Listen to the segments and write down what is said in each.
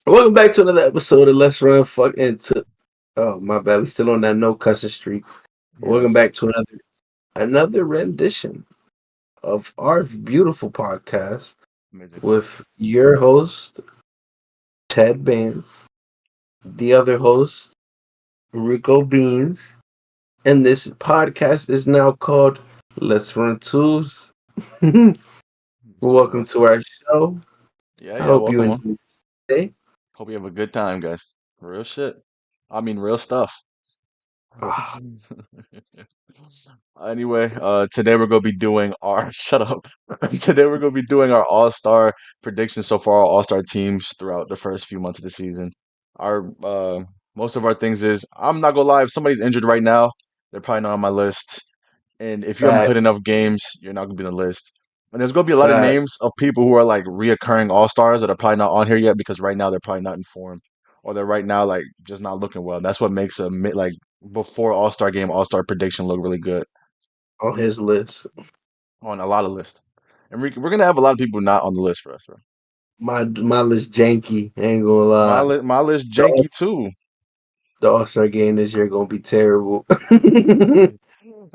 Welcome back to another episode of Let's Run Fuck Into. Oh my bad, we still on that no cussing streak. Welcome back Yes. to another rendition of our beautiful podcast Amazing. with your host Ted Baines, the other host Rico Beans, and this podcast is now called Let's Run Twos. Two Welcome less. to our show. Yeah, I yeah. hope you Welcome on. enjoy today. Hope you have a good time, guys. Real shit. I mean, real stuff. Ah, Anyway, today we're gonna be doing our shut up. Today we're gonna be doing our All-Star predictions so far, our All-Star teams throughout the first few months of the season. Our most of our things is I'm not gonna lie, if somebody's injured right now, they're probably not on my list. And if you haven't fact, played enough games, you're not gonna be on the list. And there's gonna be a lot of fact. names of people who are like reoccurring all stars that are probably not on here yet because right now they're probably not in form, or they're right now like just not looking well. That's what makes like before All Star game All Star prediction look really good On his list. on a lot of lists. And we're gonna have a lot of people not on the list for us, bro. My list janky. Ain't gonna lie. My list The, janky too. the All Star game this year gonna be terrible.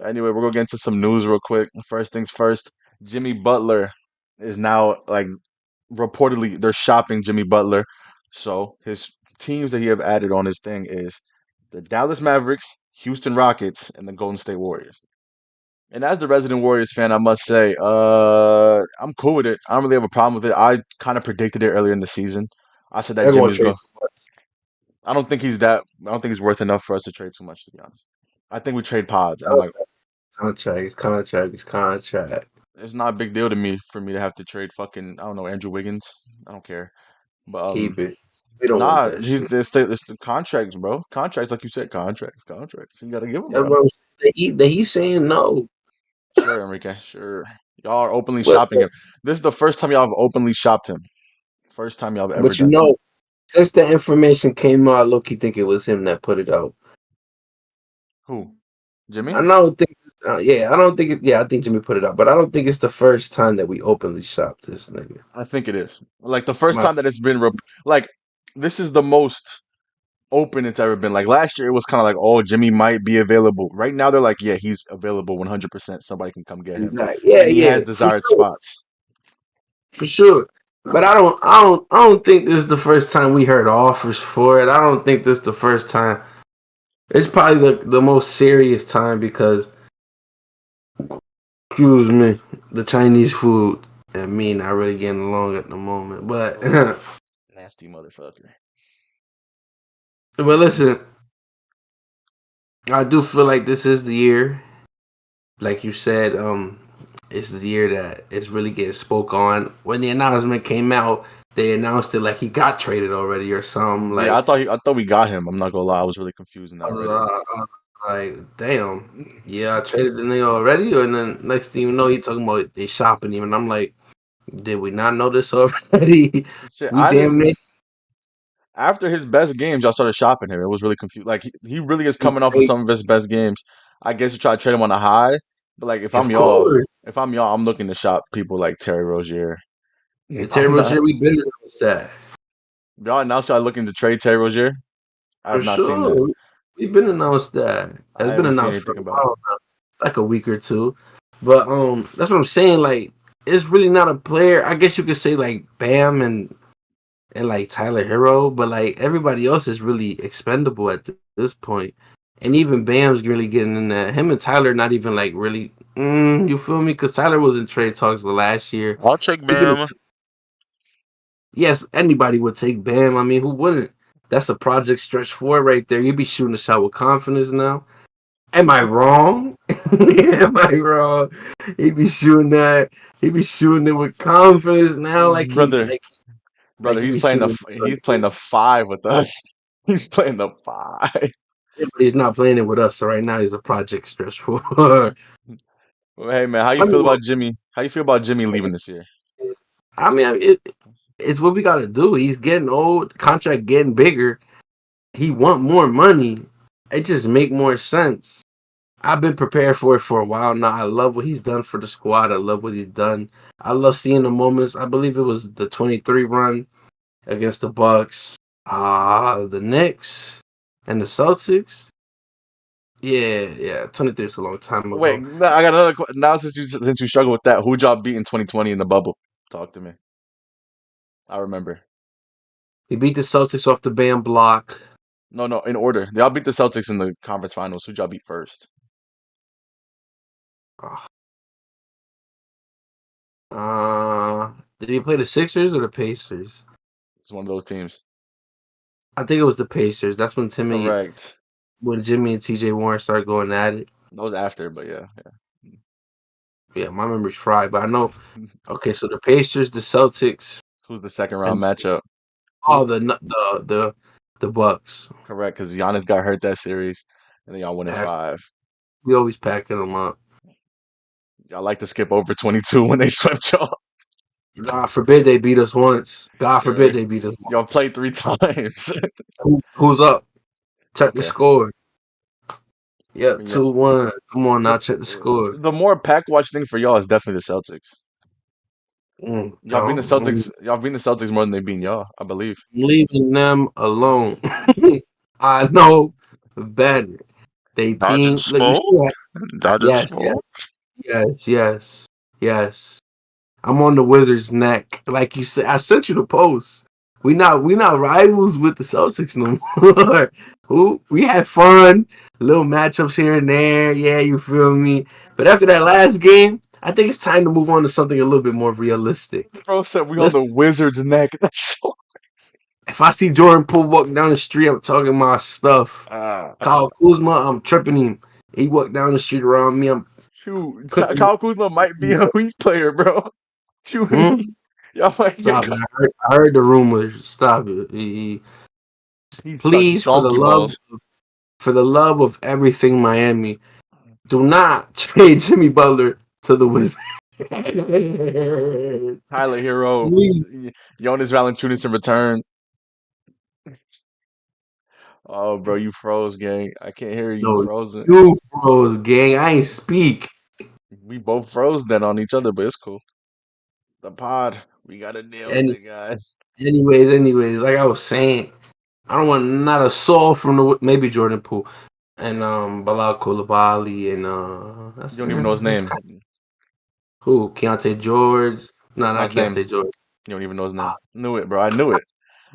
Anyway, we're gonna get into some news real quick. First things first, Jimmy Butler is now like reportedly they're shopping Jimmy Butler. So his teams that he have added on his thing is the Dallas Mavericks, Houston Rockets, and the Golden State Warriors. And as the resident Warriors fan, I must say, I'm cool with it. I don't really have a problem with it. I kind of predicted it earlier in the season. I said that They're Jimmy gonna was trade going. too much. I don't think he's that. I don't think he's worth enough for us to trade too much, to be honest. I think we trade pods, and like Contract. it's not a big deal to me for me to have to trade fucking I don't know Andrew Wiggins. I don't care. But Keep it. We don't want nah, that he's shit. it's the contracts, bro. Contracts, like you said, contracts. You gotta give them, That's bro. what he's saying no. Sure, Enrique. Sure. Y'all are openly But shopping him. This is the first time y'all have openly shopped him. First time y'all have ever but you done it. know, since the information came out, Loki think it was him that put it out. Who? I Jimmy? don't think. I don't think it. Yeah, I think Jimmy put it out, but I don't think it's the first time that we openly shopped this nigga. I think it is. Like the first My, time that it's been like this is the most open it's ever been. Like last year, it was kind of like, oh, Jimmy might be available. Right now, they're like, yeah, he's available 100%. Somebody can come get him, yeah, and he yeah, has desired spots. for sure. But I don't think this is the first time we heard offers for it. I don't think this is the first time. It's probably the most serious time because, excuse me, the Chinese food and me not really getting along at the moment. But Oh, nasty motherfucker. but listen, I do feel like this is the year, like you said, it's the year that it's really getting spoke on. When the announcement came out, they announced it like he got traded already or something. Yeah, Like, I thought we got him. I'm not gonna lie, I was really confused in that already. damn, yeah, I traded the nigga already. And then next thing you know, he talking about they shopping him, and I'm like, did we not know this already? Shit, We I damn didn't. near After his best games, y'all started shopping him. It was really confused. Like he really is we coming off of trade, some of his best games. I guess you try to trade him on a high, but like of course. if I'm y'all, I'm looking to shop people like Terry Rozier. The Terry I'm not. Rozier, we been announced that Y'all announced y'all looking to trade Terry Rozier. I for have not seen that. sure. We've been announced that. I It's been haven't seen announced for anything a about it. while now, like a week or two. But that's what I'm saying. Like, it's really not a player. I guess you could say like Bam and like Tyler Hero, but like everybody else is really expendable at this point. And even Bam's really getting in that. Him and Tyler not even like really. You feel me? Because Tyler was in trade talks the last year. I'll take He could. Bam. Yes, anybody would take Bam. I mean, who wouldn't? That's a project stretch four right there. You'd be shooting a shot with confidence now. Am I wrong? Am I wrong? He be shooting that. He be shooting it with confidence now, Brother, like he he's be playing shooting. he's playing the five with us. He's playing the five. Yeah, but he's not playing it with us. So right now he's a project stretch four. Well, hey man, how you I feel mean, about Jimmy? How you feel about Jimmy leaving this year? it's what we got to do. He's getting old. Contract getting bigger. He want more money. It just make more sense. I've been prepared for it for a while now. I love what he's done for the squad. I love what he's done. I love seeing the moments. I believe it was the 23 run. against the Bucks. The Knicks and the Celtics. Yeah. 23 is a long time Wait, ago. no, I got another. Now since you struggle with that, who'd y'all beat in 2020 in the bubble? Talk to me. I remember. We beat the Celtics off the Bam block. No, no, in order. Y'all beat the Celtics in the conference finals. Who'd y'all beat first? Uh, did he play the Sixers or the Pacers? It's one of those teams. I think it was the Pacers. That's Correct. when Jimmy and TJ Warren started going at it. That was after, but yeah, Yeah, my memory's fried, but I know. yeah. Okay, so the Pacers, the Celtics, Who's the second round and matchup? all Who? the Bucks. Correct, because Giannis got hurt that series, and then y'all win in Pack, five. we always packing them up. Y'all like to skip over 22 when they swept y'all. God forbid they beat us once. God forbid Correct. they beat us once. Y'all played 3 times. Who's up? Check the Okay. score. I Yep, mean, yeah. 2-1. Come on The now, check the score. the more pack watch thing for y'all is definitely the Celtics. Y'all beating the I'm Celtics. Y'all beating the Celtics more than they beat y'all, I believe. leaving them alone. I know better. They Dodging team. Look, you smoke? see that? Dodging Yes, smoke? yes. I'm on the Wizards' neck. Like you said, I sent you the post. We not rivals with the Celtics no more. Who we had fun, little matchups here and there. Yeah, you feel me. But after that last game, I think it's time to move on to something a little bit more realistic. Bro said we on Let's. the Wizards' neck. That's so crazy. If I see Jordan Poole walking down the street, I'm talking my stuff. Ah, Kyle Kuzma, I'm tripping him. He walked down the street around me. I'm shoot, cooking. Kyle Kuzma might be a weak player, bro. Shoot, Hmm? y'all might get. Stop it. I heard the rumors. Stop it. He sucks Please, donkey balls. for the love of everything Miami, do not trade Jimmy Butler to the Wizards. Tyler Hero, Please. Jonas Valanciunas in return. Oh, bro, you froze, gang. I can't hear you. You No, frozen. you froze, gang. I ain't speak. We both froze then on each other, but it's cool. The pod, we gotta deal with Any, it, guys. anyways, like I was saying, I don't want not a soul from the maybe Jordan Poole and Bilal Coulibaly and You that's don't even know his that's name. kind of, who Keontae George. No, That's not not his name. Keontae George. You don't even know his name. Knew it, bro. I knew it.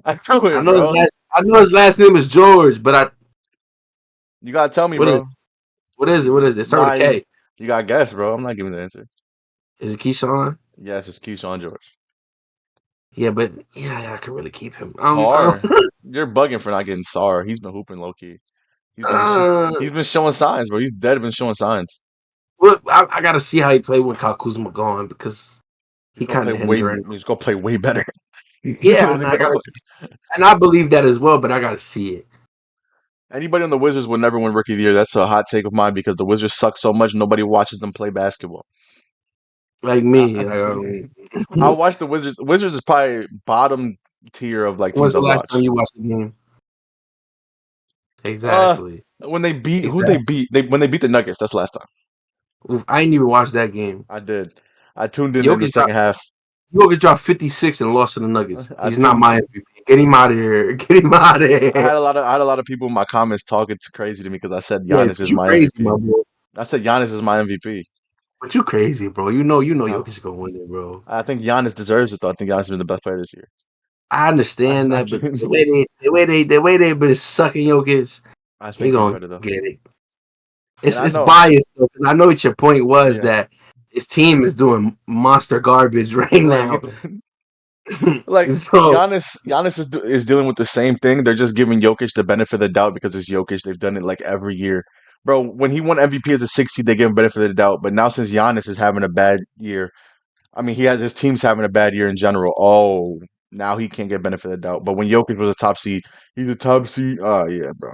I knew it, bro. I know his last name is George, but You gotta tell me, what is bro. what is it? What is it? It start Nah, with a K. you gotta guess, bro. I'm not giving the answer. Is it Keyshawn? Yes, it's Keyshawn George. Yeah, but yeah, I can really keep him. Sar, you're bugging for not getting Sar. He's been hooping low key. uh, He's been showing signs, bro. He's dead been showing signs. well, I gotta see how he played with Kyle Kuzma gone because He's he gonna kind play of way. hindering. He's gonna play way better. Yeah, and I believe that as well, but I gotta see it. Anybody on the Wizards would never win Rookie of the Year. That's a hot take of mine because the Wizards suck so much nobody watches them play basketball. Like I, me, I watch the Wizards. Wizards is probably bottom tier of like teams when's I the last time watch. you watched the game? Exactly. When they beat who they Exactly. beat, when they beat the Nuggets. That's the last time Oof, I ain't even watched that game. I did. I tuned in the Jokic second dropped, half. Jokic dropped 56 and lost to the Nuggets. I He's not tuned. my MVP. Get him out of here. Get him out of here. I had a lot of people in my comments talking crazy to me because I said Yeah, Giannis but is you my crazy, MVP. my boy. I said Giannis is my MVP. But you crazy, bro. You know No, Jokic is gonna win it, bro. I think Giannis deserves it though. I think Giannis has been the best player this year. I understand I that, but can, the way they've been sucking Jokic, I he think he's gonna better though. get it. And I It's know, biased though, 'cause I know what your point was yeah, that his team is doing monster garbage right like now. like So Giannis is dealing with the same thing. They're just giving Jokic the benefit of the doubt because it's Jokic. They've done it like every year, bro. When he won MVP as a 60, they give him benefit of the doubt. But now since Giannis is having a bad year, I mean, he has his team's having a bad year in general. Oh, now he can't get benefit of the doubt. But when Jokic was a top seed, he's a top seed. Oh yeah, bro.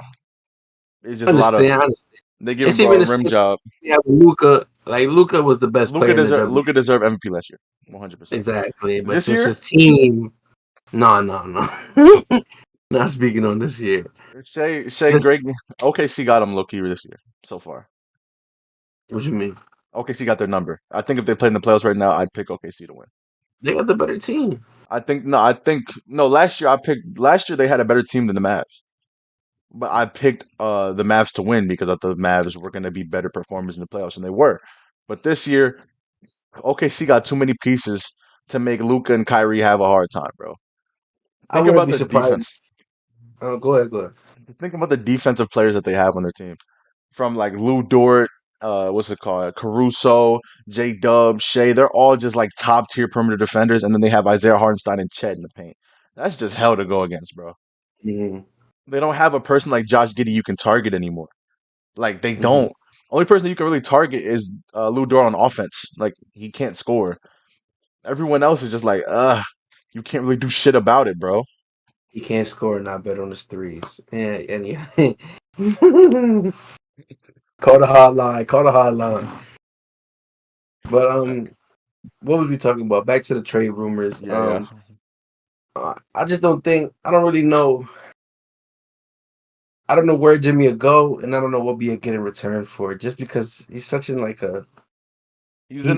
It's just a lot of I understand. they give him It's even a the rim same job. thing with Luca. Like Luca was the best player in the W. Luca deserved MVP last year, 100%. Exactly. But This since year, his team no. Not speaking on this year. say This, Greg OKC got him low key this year so far. what you mean? OKC got their number. I think if they played in the playoffs right now, I'd pick OKC to win. They got the better team. I think no. I think no. Last year I picked. Last year they had a better team than the Mavs, but I picked the Mavs to win because I thought the Mavs were going to be better performers in the playoffs, and they were. But this year, OKC got too many pieces to make Luca and Kyrie have a hard time, bro. I Think wouldn't about be the surprised. defense. Go ahead, go ahead. Think about the defensive players that they have on their team. From like Lou Dort, what's it called? Caruso, J Dub, Shea. They're all just like top tier perimeter defenders, and then they have Isaiah Hartenstein and Chet in the paint. That's just hell to go against, bro. Hmm. They don't have a person like Josh Giddey you can target anymore. Like they Hmm. don't. Only person you can really target is Lou Dort on offense. Like he can't score. Everyone else is just like, you can't really do shit about it, bro. He can't score and not bet on his threes. And yeah. Call the hotline. Call the hotline. But what was we talking about? Back to the trade rumors. Yeah, yeah. I just don't think I don't really know. I don't know where Jimmy will go, and I don't know what be a get in return for it. Just because he's such in like a He's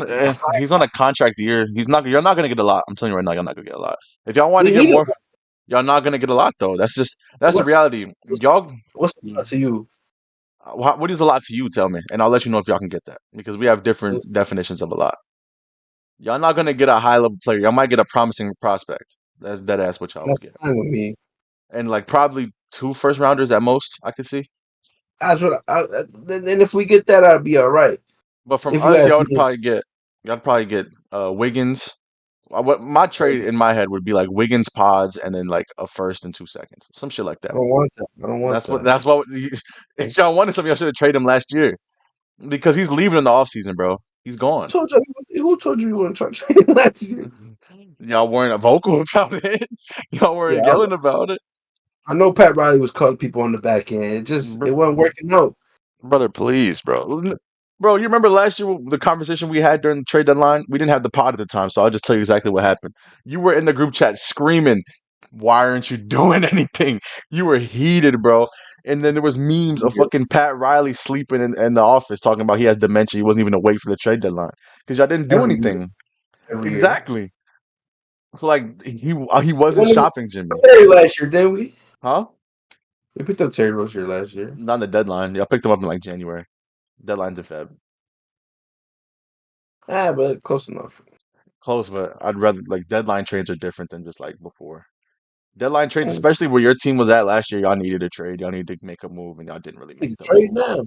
on a contract year. He's not. You're not gonna get a lot. I'm telling you right now, you're not gonna get a lot. If y'all want to we get need him. more, y'all not gonna get a lot though. That's the What's reality. what's, Y'all, what's to you? what is a lot to you? Tell me, and I'll let you know if y'all can get that because we have different definitions of a lot. Y'all not gonna get a high level player. Y'all might get a promising prospect. That's dead ass what y'all will That's get, fine with me. and like probably two first rounders at most. I could see. That's what. And if we get that, I'll be all right. But from If you us, ask me, y'all would probably get Wiggins. What my trade in my head would be like Wiggins pods and then like a first and 2 seconds, some shit like I that. don't want that. I don't want that. That's what if y'all wanted something, y'all should have traded him last year because he's leaving in the offseason, bro. He's gone. Who told you want to try trading last year? Y'all weren't vocal about it. Y'all Yeah, weren't yelling about it. I know Pat Riley was calling people on the back end. It wasn't working out. Brother, please, bro. Bro, you remember last year the conversation we had during the trade deadline? We didn't have the pod at the time, so I'll just tell you exactly what happened. You were in the group chat screaming, "Why aren't you doing anything?" You were heated, bro. And then there was memes of fucking Pat Riley sleeping in the office talking about he has dementia. He wasn't even awake for the trade dedeadline because y'all didn't do Every year, anything. every year. Exactly. So like he wasn't When we shopping picked Jimmy, up Terry last year, didn't we? huh? We picked up Terry Rozier last year. Not the deadline. Y'all picked him up in like January. Deadline's in Feb. But close enough. Close, but I'd rather like deadline trades are different than just like before. Deadline trades, Mm, especially where your team was at last year, y'all needed a trade. Y'all needed to make a move, and y'all didn't really make need to the trade move. now.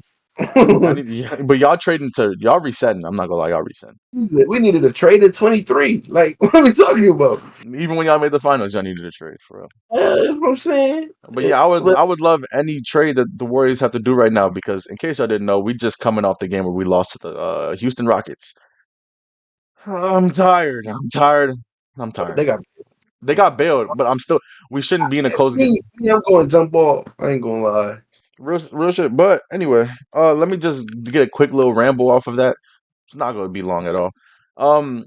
Y'all need, yeah, but y'all trading to y'all resetting. I'm not gonna lie, y'all resetting. We needed a trade at 23. Like, what are we talking about? Even when y'all made the finals, y'all needed a trade for real. That's what I'm saying. But yeah, I would love any trade that the Warriors have to do right now because in case y'all didn't know, we just coming off the game where we lost to the Houston Rockets. I'm tired. I'm tired. I'm tired. They got They got bailed, but I'm still. We shouldn't be in a close game. me. I'm going jump ball. I ain't gonna lie. Real shit. But anyway, let me just get a quick little ramble off of that. It's not going to be long at all. Um,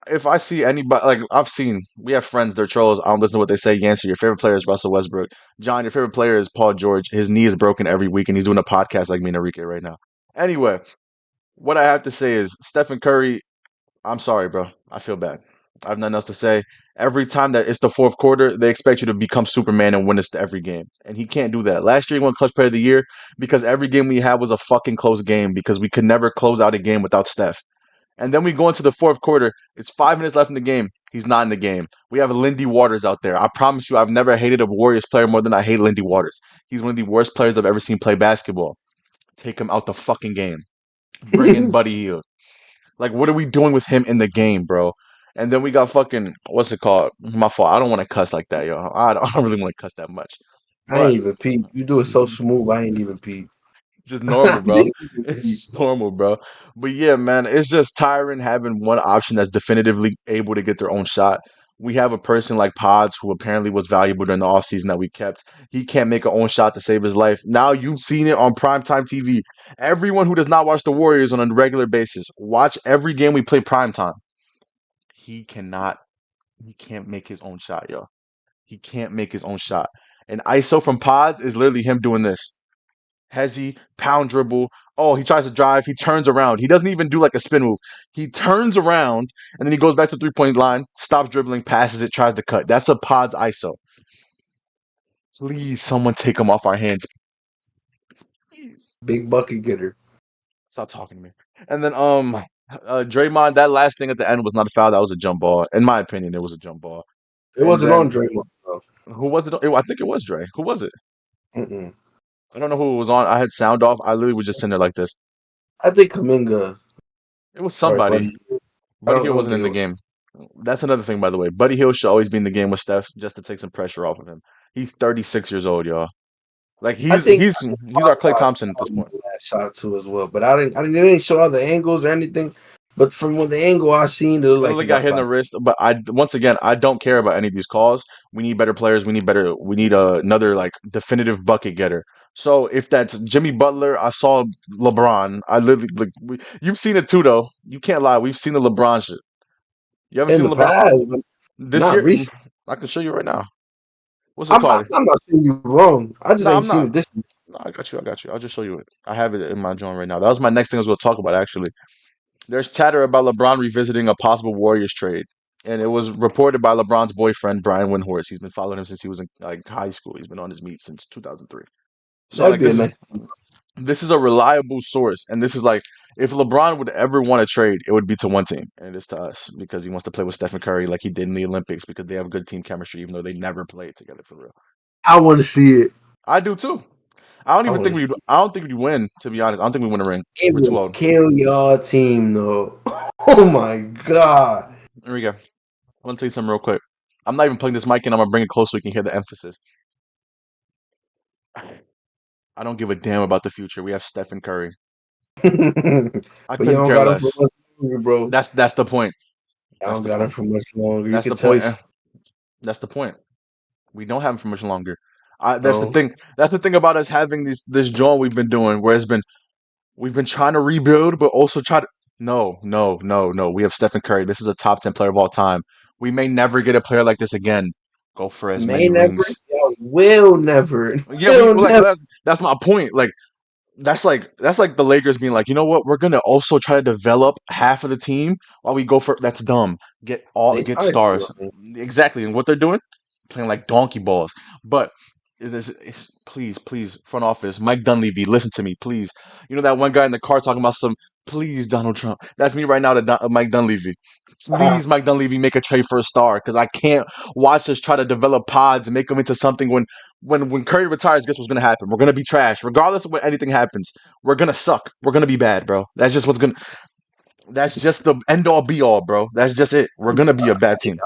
if I see anybody, like I've seen, we have friends, they're trolls. I don't listen to what they say. Yancey, your favorite player is Russell Westbrook. John, your favorite player is Paul George. His knee is broken every week, and he's doing a podcast like me and Enrique right now. Anyway, what I have to say is Stephen Curry, I'm sorry, bro. I feel bad. I have nothing else to say. Every time that it's the fourth quarter, they expect you to become Superman and win us every game. And he can't do that. Last year, he won Clutch Player of the Year because every game we had was a fucking close game because we could never close out a game without Steph. And then we go into the fourth quarter. It's 5 minutes left in the game. He's not in the game. We have Lindy Waters out there. I promise you, I've never hated a Warriors player more than I hate Lindy Waters. He's one of the worst players I've ever seen play basketball. Take him out the fucking game. Bring in Buddy Hield. Like, what are we doing with him in the game, bro? And then we got fucking what's it called? My fault. I don't want to cuss like that, yo. I don't really want to cuss that much, I ain't but even peep. You do it so smooth. I ain't even peep. just I normal, bro. didn't even peep. It's normal, bro. But yeah, man, it's just tiring having one option that's definitively able to get their own shot. We have a person like Pods who apparently was valuable during the offseason that we kept. He can't make a own shot to save his life. Now you've seen it on primetime TV. Everyone who does not watch the Warriors on a regular basis, watch every game we play primetime. He cannot He can't make his own shot, yo. He can't make his own shot. And ISO from Pods is literally him doing this. hezzy, pound dribble. Oh, he tries to drive. He turns around. He doesn't even do like a spin move. He turns around and then he goes back to the 3 point line, stops dribbling, passes it, tries to cut. That's a Pods ISO. Please, someone take him off our hands. Please. Big bucket getter. Stop talking to me. And then Draymond, that last thing at the end was not a foul. That was a jump ball. In my opinion, it was a jump ball. It And wasn't on then Draymond though. who was it? I think it was Dre. Who was it? Mm-mm. I don't know who it was on. I had sound off. I literally was just sitting there like this. I think Kaminga It was or somebody. Buddy. Buddy I Hield don't wasn't think in it the was. game. That's another thing, by the way. Buddy Hield should always be in the game with Steph just to take some pressure off of him. He's 36 years old, y'all. Like I he's think he's he's our Clay Thompson at this on point. that shot too as well. But they didn't show all the angles or anything. But from the angle I seen, it looked It like looked he like got got hit in the fouled. wrist, but once again I don't care about any of these calls. We need better players. We need better. We need another like definitive bucket getter. So if that's Jimmy Butler, I saw LeBron. I literally you've seen it too though. You can't lie. We've seen the LeBron shit. You haven't In seen the LeBron past, but this not year? recent. I can show you right now. What's it I'm called? not saying you wrong. I just No, ain't I'm seen not. it this. No, I got you. I got you. I'll just show you it. I have it in my joint right now. That was my next thing I was going to talk about, actually. There's chatter about LeBron revisiting a possible Warriors trade. And it was reported by LeBron's boyfriend, Brian Windhorst. He's been following him since he was in like high school. He's been on his meet since 2003. So That'd like be a nice. this is a reliable source. And this is like if LeBron would ever want to trade, it would be to one team. And it's to us because he wants to play with Stephen Curry like he did in the Olympics because they have good team chemistry, even though they never played together for real. I want to see it. I do too. I want to see it. I don't think we win, to be honest. I don't think we win a ring. It We're too will old. kill y'all team though. Oh my god. Here we go. I want to tell you something real quick. I'm not even plugging this mic in. I'm gonna bring it close so you can hear the emphasis. I don't give a damn about the future. We have Stephen Curry. I But you couldn't don't care got him for less. much longer, bro. That's the point. I That's don't the got him point. for much longer. You That's can the tell point. he's That's the point. We don't have him for much longer. That's the no. thing. That's the thing about us having this joint we've been doing, where we've been trying to rebuild, but also try to. No, no, no, no. We have Stephen Curry. This is a top 10 player of all time. We may never get a player like this again. Go for as May many never. rings. Y'all will never. Yeah, we Will like never. that's my point. Like that's like the Lakers being like, you know what? We're gonna also try to develop half of the team while we go for that's dumb. They Get tried to. stars I mean, exactly, and what they're doing, playing like donkey balls. But please, front office, Mike Dunleavy, listen to me, please. You know that one guy in the car talking about some, please, Donald Trump. That's me right now to Mike Dunleavy. Please, Mike Dunleavy, make a trade for a star because I can't watch us try to develop pods and make them into something when Curry retires, guess what's gonna happen? We're gonna be trash. Regardless of what anything happens, we're gonna suck. We're gonna be bad, bro. That's just what's gonna. That's just the end all be all, bro. That's just it. We're gonna be a bad team.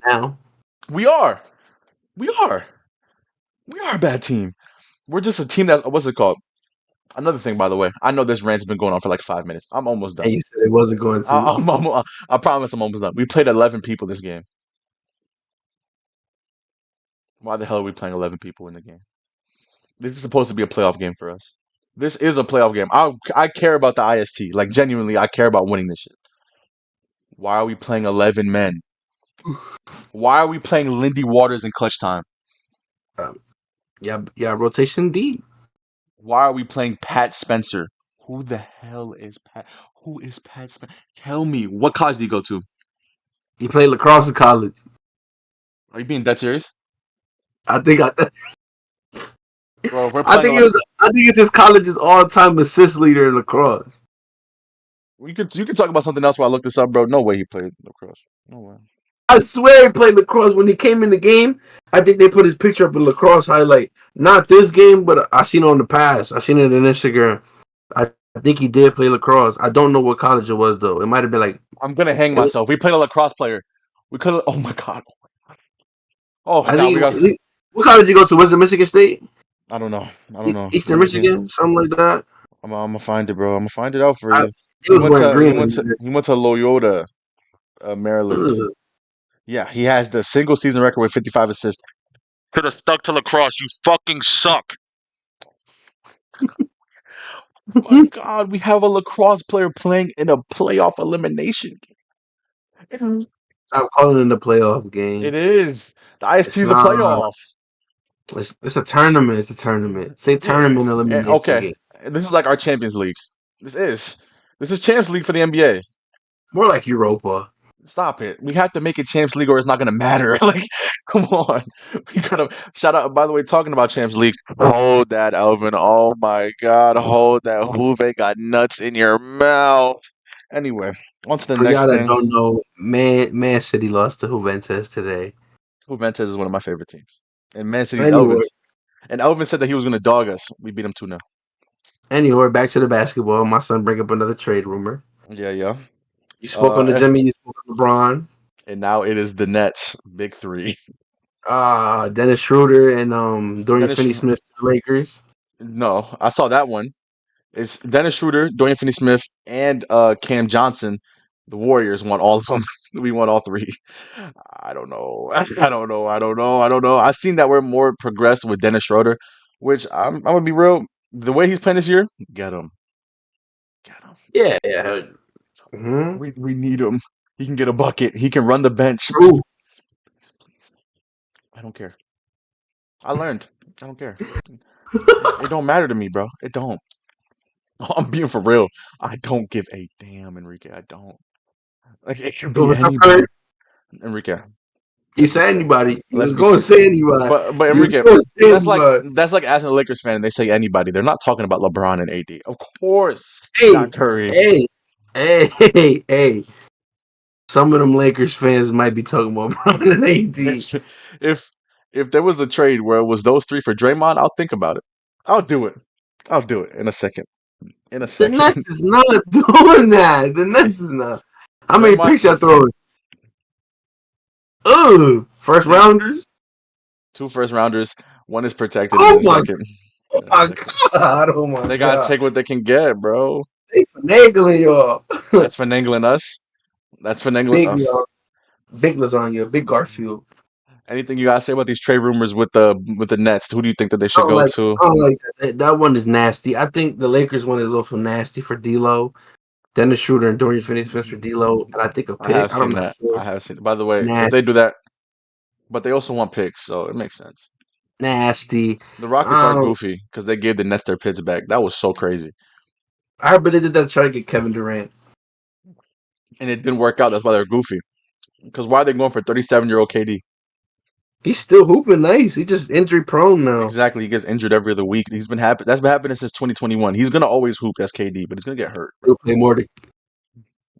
now. We are. We are. We are a bad team. We're just a team that's what's it called? Another thing, by the way. I know this rant's been going on for like 5 minutes. I'm almost And done. you said it wasn't going to. I promise I'm almost done. We played 11 people this game. Why the hell are we playing 11 people in the game? This is supposed to be a playoff game for us. This is a playoff game. I care about the IST. Like genuinely, I care about winning this shit. Why are we playing 11 men? Why are we playing Lindy Waters in clutch time? Yeah, rotation D. Why are we playing Pat Spencer? Who the hell is Pat? Who is Pat Spencer? Tell me, what college did he go to? He played lacrosse in college. Are you being dead serious? I think Bro, if we're I playing think 11. I think it's his college's all-time assist leader in lacrosse. You can talk about something else while I look this up, bro. No way he played lacrosse. No way. I swear he played lacrosse when he came in the game. I think they put his picture up in lacrosse highlight. Not this game, but I seen it on the past. I seen it on Instagram. I think he did play lacrosse. I don't know what college it was though. It might have been like I'm gonna hang it was, myself. We played a lacrosse player. We could have. Oh my god. Oh my I god. think We got. what college did you go to? Was it Michigan State? I don't know. I don't know. Eastern Let me see. Michigan, something like that. I'm gonna find it, bro. I'm gonna find it out for I, you. he was wearing green. He went to Loyola, Maryland. Ugh. Yeah, he has the single season record with 55 assists. Could have stuck to lacrosse. You fucking suck. My God, we have a lacrosse player playing in a playoff elimination game. Stop calling it a playoff game. It is. The IST It's is a not. playoff. It's a tournament. It's a tournament. Say Yeah. tournament elimination Okay. game. This is like our Champions League. This is this is Champions League for the NBA. More like Europa. Stop it. We have to make it Champions League or it's not gonna matter. Like, come on. We gotta shout out by the way, talking about Champions League. Hold that, Elvin. Oh my god, hold that. Juve got nuts in your mouth. Anyway, on to the For next y'all that thing. don't know, Man City lost to Juventus today. Juventus is one of my favorite teams. And Man City's Anyway, Elvin's. And Elvin said that he was gonna dog us. We beat him 2-0. anyway, back to the basketball. My son bring up another trade rumor. Yeah, yeah. You spoke on the Uh, Jimmy. You spoke on LeBron. and now it is the Nets, big three. Dennis Schroeder and Dorian Dennis, Finney-Smith to the Lakers. no, I saw that one. It's Dennis Schroeder, Dorian Finney-Smith, and Cam Johnson. The Warriors won all of them. We won all three. I don't know. I don't know. I don't know. I don't know. I've seen that we're more progressed with Dennis Schroeder, which I'm gonna be real. The way he's playing this year, get him, get him. Yeah, yeah. Mm-hmm. We need him. He can get a bucket. He can run the bench. True. Please, please. I don't care. I learned. I don't care. It don't matter to me, bro. It don't. I'm being for real. I don't give a damn, Enrique. I don't. Like it could be So Steph Curry, anybody, Enrique. you say anybody. You Let's was be, going to say anybody. but You was Enrique, going to say anybody. that's like asking a Lakers fan and they say anybody. They're not talking about LeBron and AD. Of course, Hey, Steph Curry. hey, hey. Some of them Lakers fans might be talking about Bron and AD. It's, if if there was a trade where it was those three for Draymond, I'll think about it. I'll do it. I'll do it in a second. In a The Nets second. is not doing that. The Nets is not. How many Draymond, picks y'all throwing? Ugh. First two rounders? two first rounders. One is protected in Oh a my, second. oh In a my second. God. Oh my They gotta God. take what they can get, bro. They finagling y'all. That's finagling us. That's finagling. Big, y'all. Big lasagna. Big Garfield. Anything you gotta say about these trade rumors with the Nets? Who do you think that they I should don't go like, to? I don't like that. That one is nasty. I think the Lakers one is also nasty for D'Lo. Dennis Schroeder and Dorian Finney-Smith for D'Lo. And I think a I have pick. I'm seen not that. sure. I have seen. By the way, if they Nasty. do that, but they also want picks, so it makes sense. Nasty. The Rockets are Um, goofy because they gave the Nets their picks back. That was so crazy, I heard, but they did that to try to get Kevin Durant. and it didn't work out. That's why they're goofy. Because why are they going for 37-year-old KD? He's still hooping nice. He's just injury prone now. Exactly. He gets injured every other week. He's been happen. That's been happening since 2021. He's gonna always hoop as KD, but he's gonna get hurt, bro. He'll play more. What's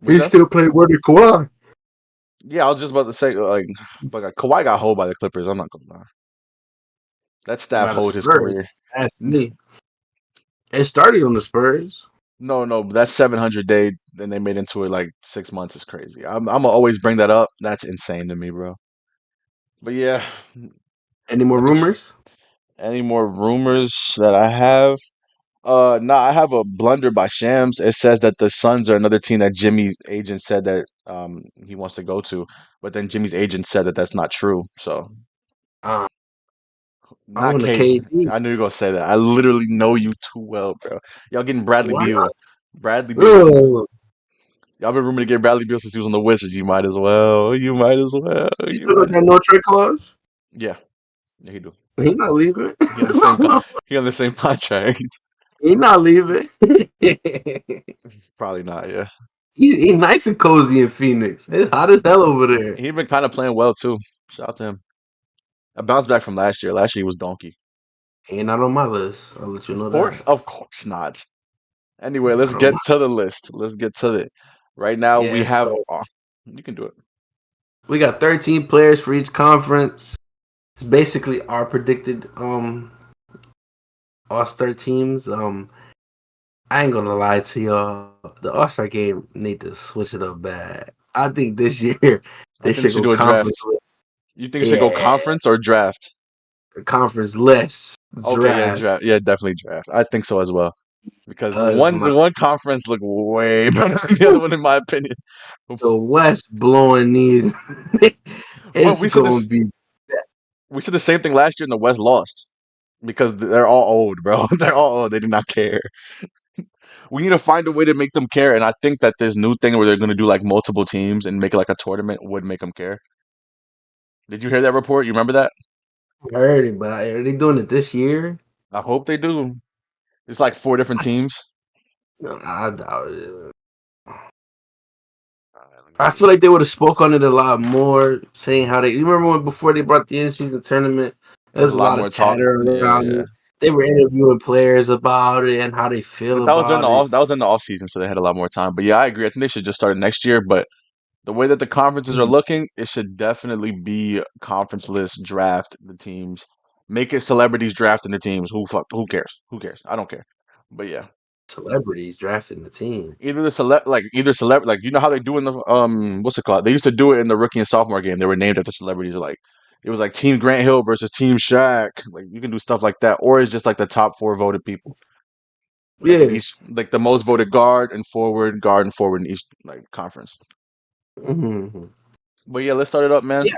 He that? still play more than Kawhi. Yeah, I was just about to say but Kawhi got hold by the Clippers. I'm not gonna lie. That staff By the hold his Spurs. career. That's me. It started on the Spurs. No, no, but that 700 day, then they made into it like 6 months is crazy. I'm gonna always bring that up. That's insane to me, bro. But yeah, Any more I think rumors? any more rumors that I have? No, I have a blunder by Shams. It says that the Suns are another team that Jimmy's agent said that he wants to go to, but then Jimmy's agent said that that's not true. So Um, not on the Kate. KD. I knew you were gonna say that. I literally know you too well, bro. Y'all getting Bradley Why Beal. not? Bradley Beal. Ugh. Y'all been rumored to get Bradley Beal since he was on the Wizards. You might as well. You might as well. He You still got might. that no trade clause. Yeah, yeah, he do. He not leaving. He on the same. He on the same contract. He not leaving. Probably not. Yeah, He nice and cozy in Phoenix. It's hot as hell over there. he been kind of playing well too. Shout out to him. I bounced back from last year. Last year he was donkey. He not on my list. I'll let you know that. Of course not. Anyway, let's Not on get my. to the list. Let's get to it. Right now we Yeah. have. So You can do it. we got 13 players for each conference. It's basically our predicted All-Star teams. I ain't gonna lie to y'all. The All-Star game need to switch it up bad. I think this year I they think we should should go do a draft. conference list. You think we should go Yeah, conference or draft? conference list Okay, yeah, draft. draft. Yeah, definitely draft. I think so as well. Because Cause my one conference look way better than the other one, in my opinion. the West blowing these. Well, It's gonna be we said the same thing last year, and the West lost because they're all old, bro. They're all old. They did not care. We need to find a way to make them care, and I think that this new thing where they're going to do like multiple teams and make it like a tournament would make them care. Did you hear that report? You remember that? hurting, but are they doing it this year? I hope they do. It's like four different teams. No, I doubt it. All right, let me I see. feel like they would have spoke on it a lot more, saying how they. You remember when before they brought the in season tournament, there There was was a a lot lot of more talk. chatter around Yeah, it. They were interviewing players about it and how they feel but that was during the about it. off. That was during the off season, so they had a lot more time. But yeah, I agree. I think they should just start it next year. But the way that the conferences are Mhm. looking, it should definitely be conference list draft the teams. Make it celebrities drafting the teams. Who cares? Who cares? I don't care. But yeah, Celebrities drafting the team. either celeb like you know how they do in the what's it called? They used to do it in the rookie and sophomore game. They were named after celebrities. Like it was like Team Grant Hill versus Team Shaq. Like you can do stuff like that, or it's just like the top four voted people. Like in Yeah. each, like the most voted guard and forward in each like conference. Hmm. But yeah, let's start it up, man. Yeah.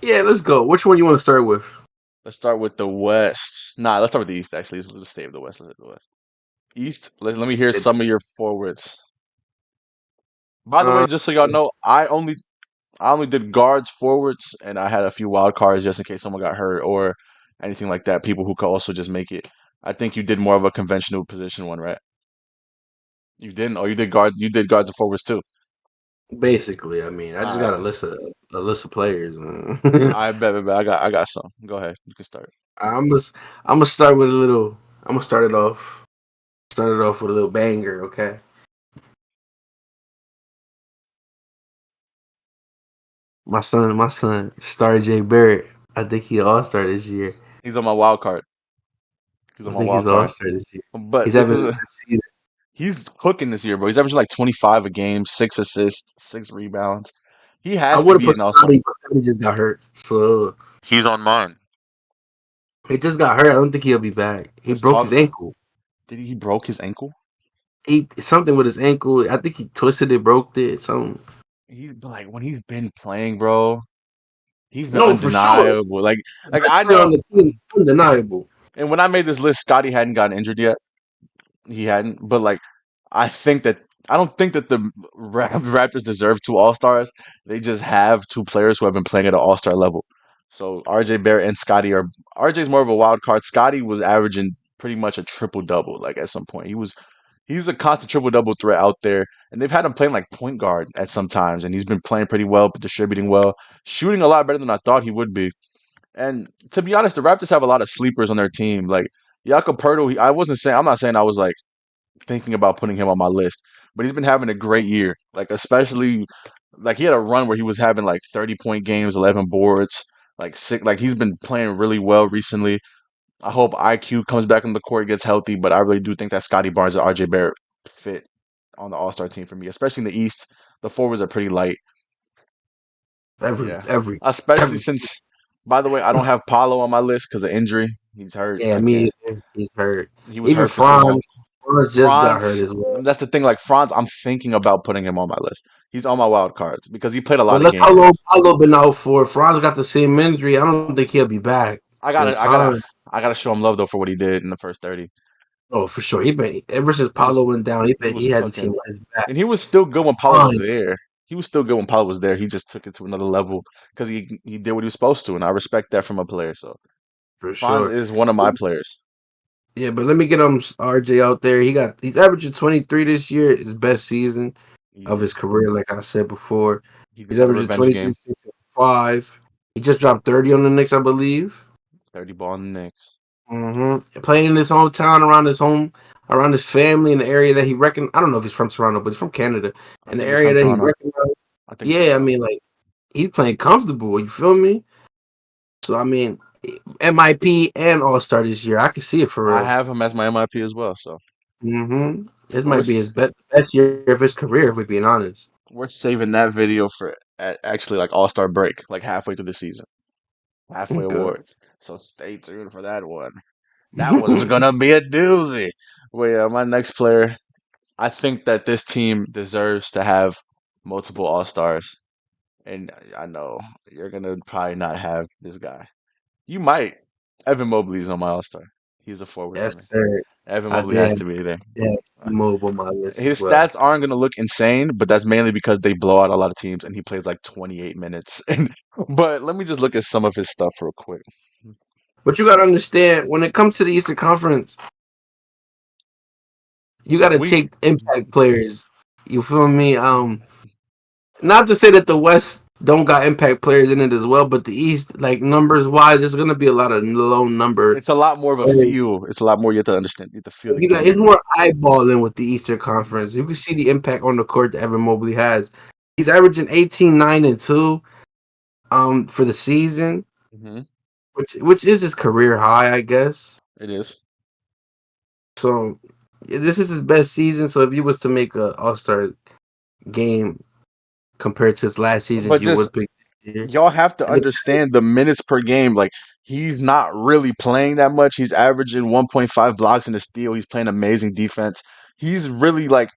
Yeah. Let's go. Which one you want to start with? Let's start with the West. Nah, let's start with the East. Actually, let's stay with the West. Let's stay with the West. East. Let me hear some of your forwards. By the way, Uh, just so y'all know, I only did guards, forwards, and I had a few wild cards just in case someone got hurt or anything like that. People who could also just make it. I think you did more of a conventional position one, right? You didn't, or you did guard. You did guards and forwards too. basically, I mean, I just got I a list of players. I bet. I got some. Go ahead. You can start. I'm just I'm gonna start with a little. I'm gonna start it off. Start it off with a little banger. Okay. My son, Star J Barrett. I think he All Star this year. He's on my wild card. He's on I my think he's wild All card. Star this year. But He's look, having his look, best season. he's cooking this year, bro. He's averaging like 25 a game, 6 assists, 6 rebounds. He I has to would have be put an all-star. Scotty, but Scotty just got hurt. So He's on mine. he just got hurt. I don't think he'll be back. He Let's broke his talk. ankle. Did he broke his ankle? He something with his ankle. I think he twisted it, broke it. Something. He like when he's been playing, bro. He's been No, for sure. undeniable. Like Best I player know. on the team, undeniable. And when I made this list, Scotty hadn't gotten injured yet. He hadn't. But like, I think that I don't think that the Raptors deserve two All Stars. They just have two players who have been playing at an All Star level. So RJ Barrett and Scotty are. RJ's more of a wild card. Scotty was averaging pretty much a triple double. Like at some point, he's a constant triple double threat out there, and they've had him playing like point guard at some times, and he's been playing pretty well, distributing well, shooting a lot better than I thought he would be. And to be honest, the Raptors have a lot of sleepers on their team. Like Jakob Poeltl, I wasn't saying I'm not saying I was like thinking about putting him on my list, but he's been having a great year. Like especially like he had a run where he was having like 30-point games, 11 boards, like six. Like he's been playing really well recently. I hope IQ comes back on the court, gets healthy, but I really do think that Scotty Barnes and RJ Barrett fit on the All Star team for me, especially in the East. The forwards are pretty light. Every Yeah, every especially every. since, by the way, I don't have Paulo on my list because of injury. He's hurt. Yeah, I me can't. either. He's hurt. He was Even hurt for too long. Franz just got hurt Franz, as well. that's the thing. Like Franz, I'm thinking about putting him on my list. He's on my wild cards because he played a But lot of look how long games. Paulo been out for. Franz got the same injury. I don't think he'll be back I in gotta, I gotta, time. I gotta show him love though for what he did in the first 30. Oh, for sure. He been ever since He was, Paulo went down. he He was had the team cooking, on his back. and he was still good when Paulo was Fine, there. He was still good when Paulo was there. He just took it to another level because he did what he was supposed to, and I respect that from a player. So for Franz sure. is one of my players. Yeah, but let me get RJ out there. He's averaging 23 this year. His best season of Easy. his career, like I said before. He just He's had a averaging revenge 23, game. 6, and 5. He just dropped 30 on the Knicks, I believe. 30 ball in the Knicks. Playing in his hometown, around his family, in the area that he reckon. I don't know if he's from Toronto, but he's from Canada. I In the think he's area from that he Toronto. recognized. I think he's from Yeah, I Toronto. mean, like he's playing comfortable. You feel me? So I mean, MIP and All Star this year. I can see it for I real. have him as my MIP as well. So This we're might be s- his best year of his career, if we're being honest. we're saving that video for actually like All Star break, like halfway through the season, halfway Okay. awards. So stay tuned for that one. That one's gonna be a doozy. Well, yeah, my next player. I think that this team deserves to have multiple All Stars, and I know you're gonna probably not have this guy. You might. Evan Mobley's on my All Star. He's a forward for Yes, me. sir. Evan I Mobley did has have to be there. move on my list as His well. stats aren't going to look insane, but that's mainly because they blow out a lot of teams and he plays like 28 minutes. But let me just look at some of his stuff real quick. But you got to understand when it comes to the Eastern Conference, You got It's to weak. take impact players. You feel me? Not to say that the West don't got impact players in it as well, but the East, like numbers wise, there's gonna be a lot of low number. It's a lot more of a Players. feel. It's a lot more you have to understand. You have to feel the You got it's game. more eyeballing with the Eastern Conference. You can see the impact on the court that Evan Mobley has. He's averaging 18, 9, and 2 for the season, Hmm. which is his career high, I guess. It is. So this is his best season. So if you was to make a All Star game compared to his last season, But you just would pick here. y'all have to And then, understand the minutes per game. Like he's not really playing that much. He's averaging 1.5 blocks in a steal. He's playing amazing defense. He's really like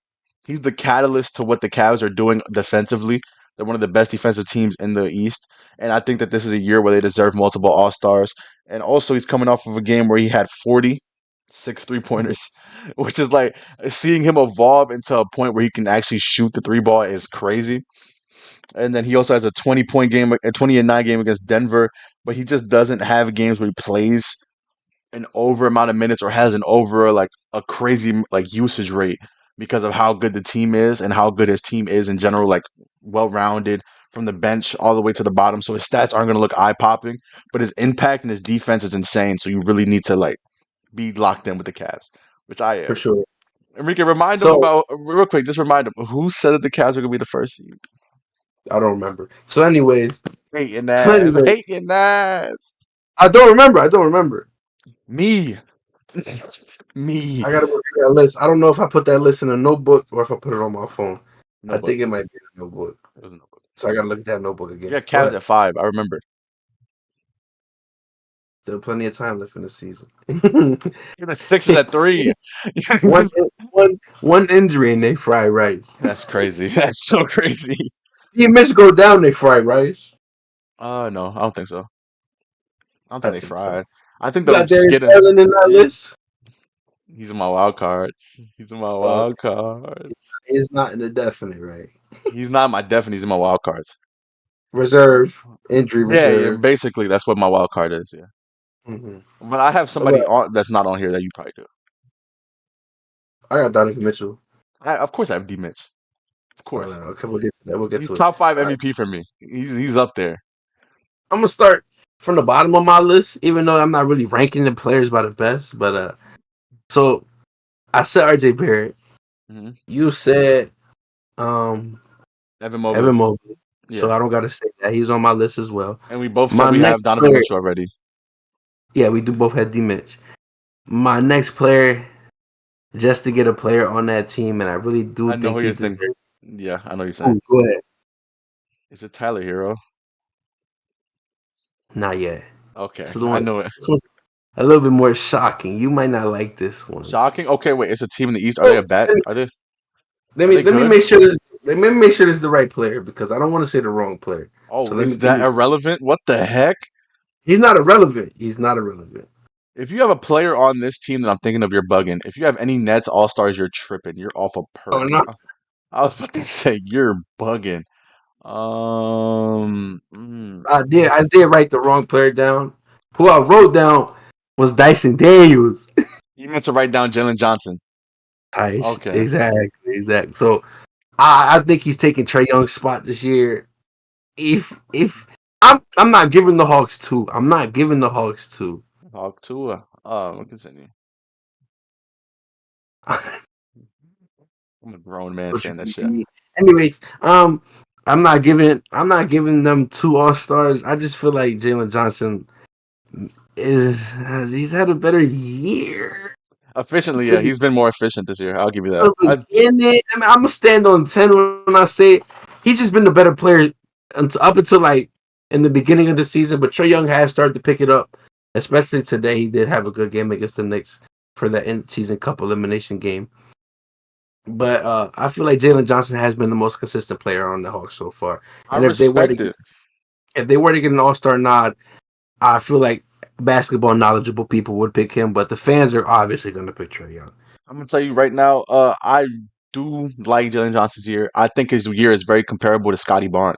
he's the catalyst to what the Cavs are doing defensively. They're one of the best defensive teams in the East, and I think that this is a year where they deserve multiple All Stars. And also, he's coming off of a game where he had 46 3-pointers, which is like seeing him evolve into a point where he can actually shoot the three ball is crazy. And then he also has a 20-point game, a 20-9 game against Denver, but he just doesn't have games where he plays an over amount of minutes or has an over like a crazy like usage rate because of how good the team is and how good his team is in general, like well rounded from the bench all the way to the bottom. So his stats aren't going to look eye popping, but his impact and his defense is insane. So you really need to like be locked in with the Cavs, which I for am. sure. Enrique, remind him So about real quick. Just remind him who said that the Cavs are going to be the first seed. I don't remember. So anyways, Hating so ass, anyway, hating ass. I don't remember. I don't remember. Me, me. I gotta go through that list. I don't know if I put that list in a notebook or if I put it on my phone. I Notebook. think it might be in a notebook. It was a notebook. So I gotta look at that notebook Yeah, again. Cavs But at 5. I remember. still plenty of time left in the season. Even Sixers at 3. one, one injury and they fry rice. That's crazy. That's so crazy. The Mitch go down, they fry rice. No, I don't think so. I don't I think they think so. fried. I think You they'll got just Darius get him. Garland in that Yeah, list. he's in my wild cards. He's in my Uh, wild cards. it's not in the definite, right? He's not my definite. He's in my wild cards. Reserve, injury Yeah. reserve. Basically, that's what my wild card is. Yeah, Mm-hmm. but I have somebody But on that's not on here that you probably do. I got Donovan Mitchell. Of course, I have D Mitch. Of Oh, no, course, okay, we'll get to that. We'll get he's to it. top 5 All right. MVP for me. He's up there. I'm gonna start from the bottom of my list, even though I'm not really ranking the players by the best. But so I said RJ Barrett. Hmm. You said um Evan Mobley. Evan Mobley. So Yeah, I don't gotta say that. He's on my list as well. and we both said My we next have Donovan player, Mitchell already. yeah, we do both have D Mitch. My next player, just to get a player on that team, and I really do I know think who he you're thinking. deserves. Yeah, I know you're saying. Ooh, go ahead. Is it Tyler Hero? Not yet. Okay, This is the I one. know it. This one's a little bit more shocking. You might not like this one. Shocking. Okay, wait. It's a team in the East. Are they Oh, a bet? Are they? let Are me they let me good? make sure this. Let me make sure this is the right player because I don't want to say the wrong player. So Oh, let is me give that me. irrelevant? What the heck? He's not irrelevant. He's not irrelevant. If you have a player on this team that I'm thinking of, you're bugging. If you have any Nets All Stars, you're tripping. You're off a Oh perk. no. I was about to say you're bugging. Mm, I did write the wrong player down. Who I wrote down was Dyson Daniels. you meant to write down Jalen Johnson. Nice. Okay. Exactly. So I think he's taking Trey Young's spot this year. If I'm not giving the Hawks two. I'm not giving the Hawks two. Talk to we'll continue. I'm a grown man What you saying that shit. mean? Anyways, I'm not giving them two All Stars. I just feel like Jalen Johnson is he's had a better year. Efficiently, To yeah, the, he's been more efficient this year. I'll give you that. to beginning, I mean, I'm gonna stand on 10 when I say it. He's just been the better player up until like in the beginning of the season. But Trey Young has started to pick it up, especially today. He did have a good game against the Knicks for that in-season cup elimination game. But I feel like Jalen Johnson has been the most consistent player on the Hawks so far. I And if they were to respect get, it. if they were to get an All Star nod, I feel like basketball knowledgeable people would pick him. But the fans are obviously going to pick Trey Young. I'm gonna tell you right now. I do like Jalen Johnson's year. I think his year is very comparable to Scotty Barnes.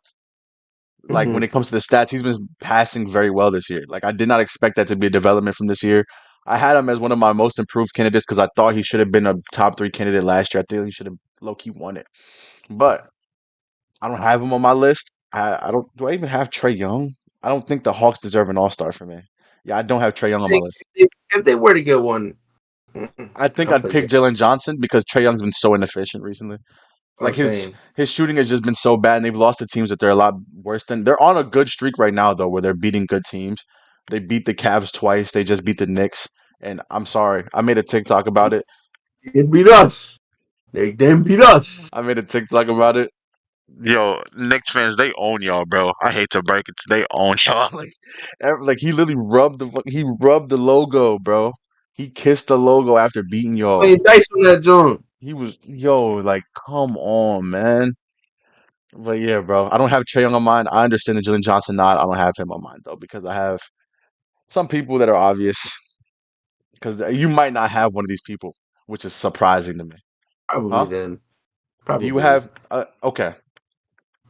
Like Mm-hmm. when it comes to the stats, he's been passing very well this year. Like I did not expect that to be a development from this year. I had him as one of my most improved candidates because I thought he should have been a top three candidate last year. I think he should have low key won it, but I don't have him on my list. I don't. Do I even have Trey Young? I don't think the Hawks deserve an All Star for me. Yeah, I don't have Trey Young on my list. If they were to get one, I think I'll I'd put pick Jay. Jalen Johnson because Trey Young's been so inefficient recently. I'm Like his saying, his shooting has just been so bad, and they've lost to teams that they're a lot worse than. They're on a good streak right now, though, where they're beating good teams. They beat the Cavs twice. They just beat the Knicks, and I'm sorry, I made a TikTok about it. they beat us. They didn't beat us. I made a TikTok about it. Yo, Knicks fans, they own y'all, bro. I hate to break it, they own y'all. Like he literally rubbed the logo, bro. He kissed the logo after beating y'all. Playing dice on that joint. He was like, come on, man. But yeah, bro, I don't have Trey Young on mine. I understand the Jalen Johnson nod. I don't have him on mine though because I have some people that are obvious. Because you might not have one of these people, which is surprising to me. Probably Huh? then. Do you Probably. have? Okay,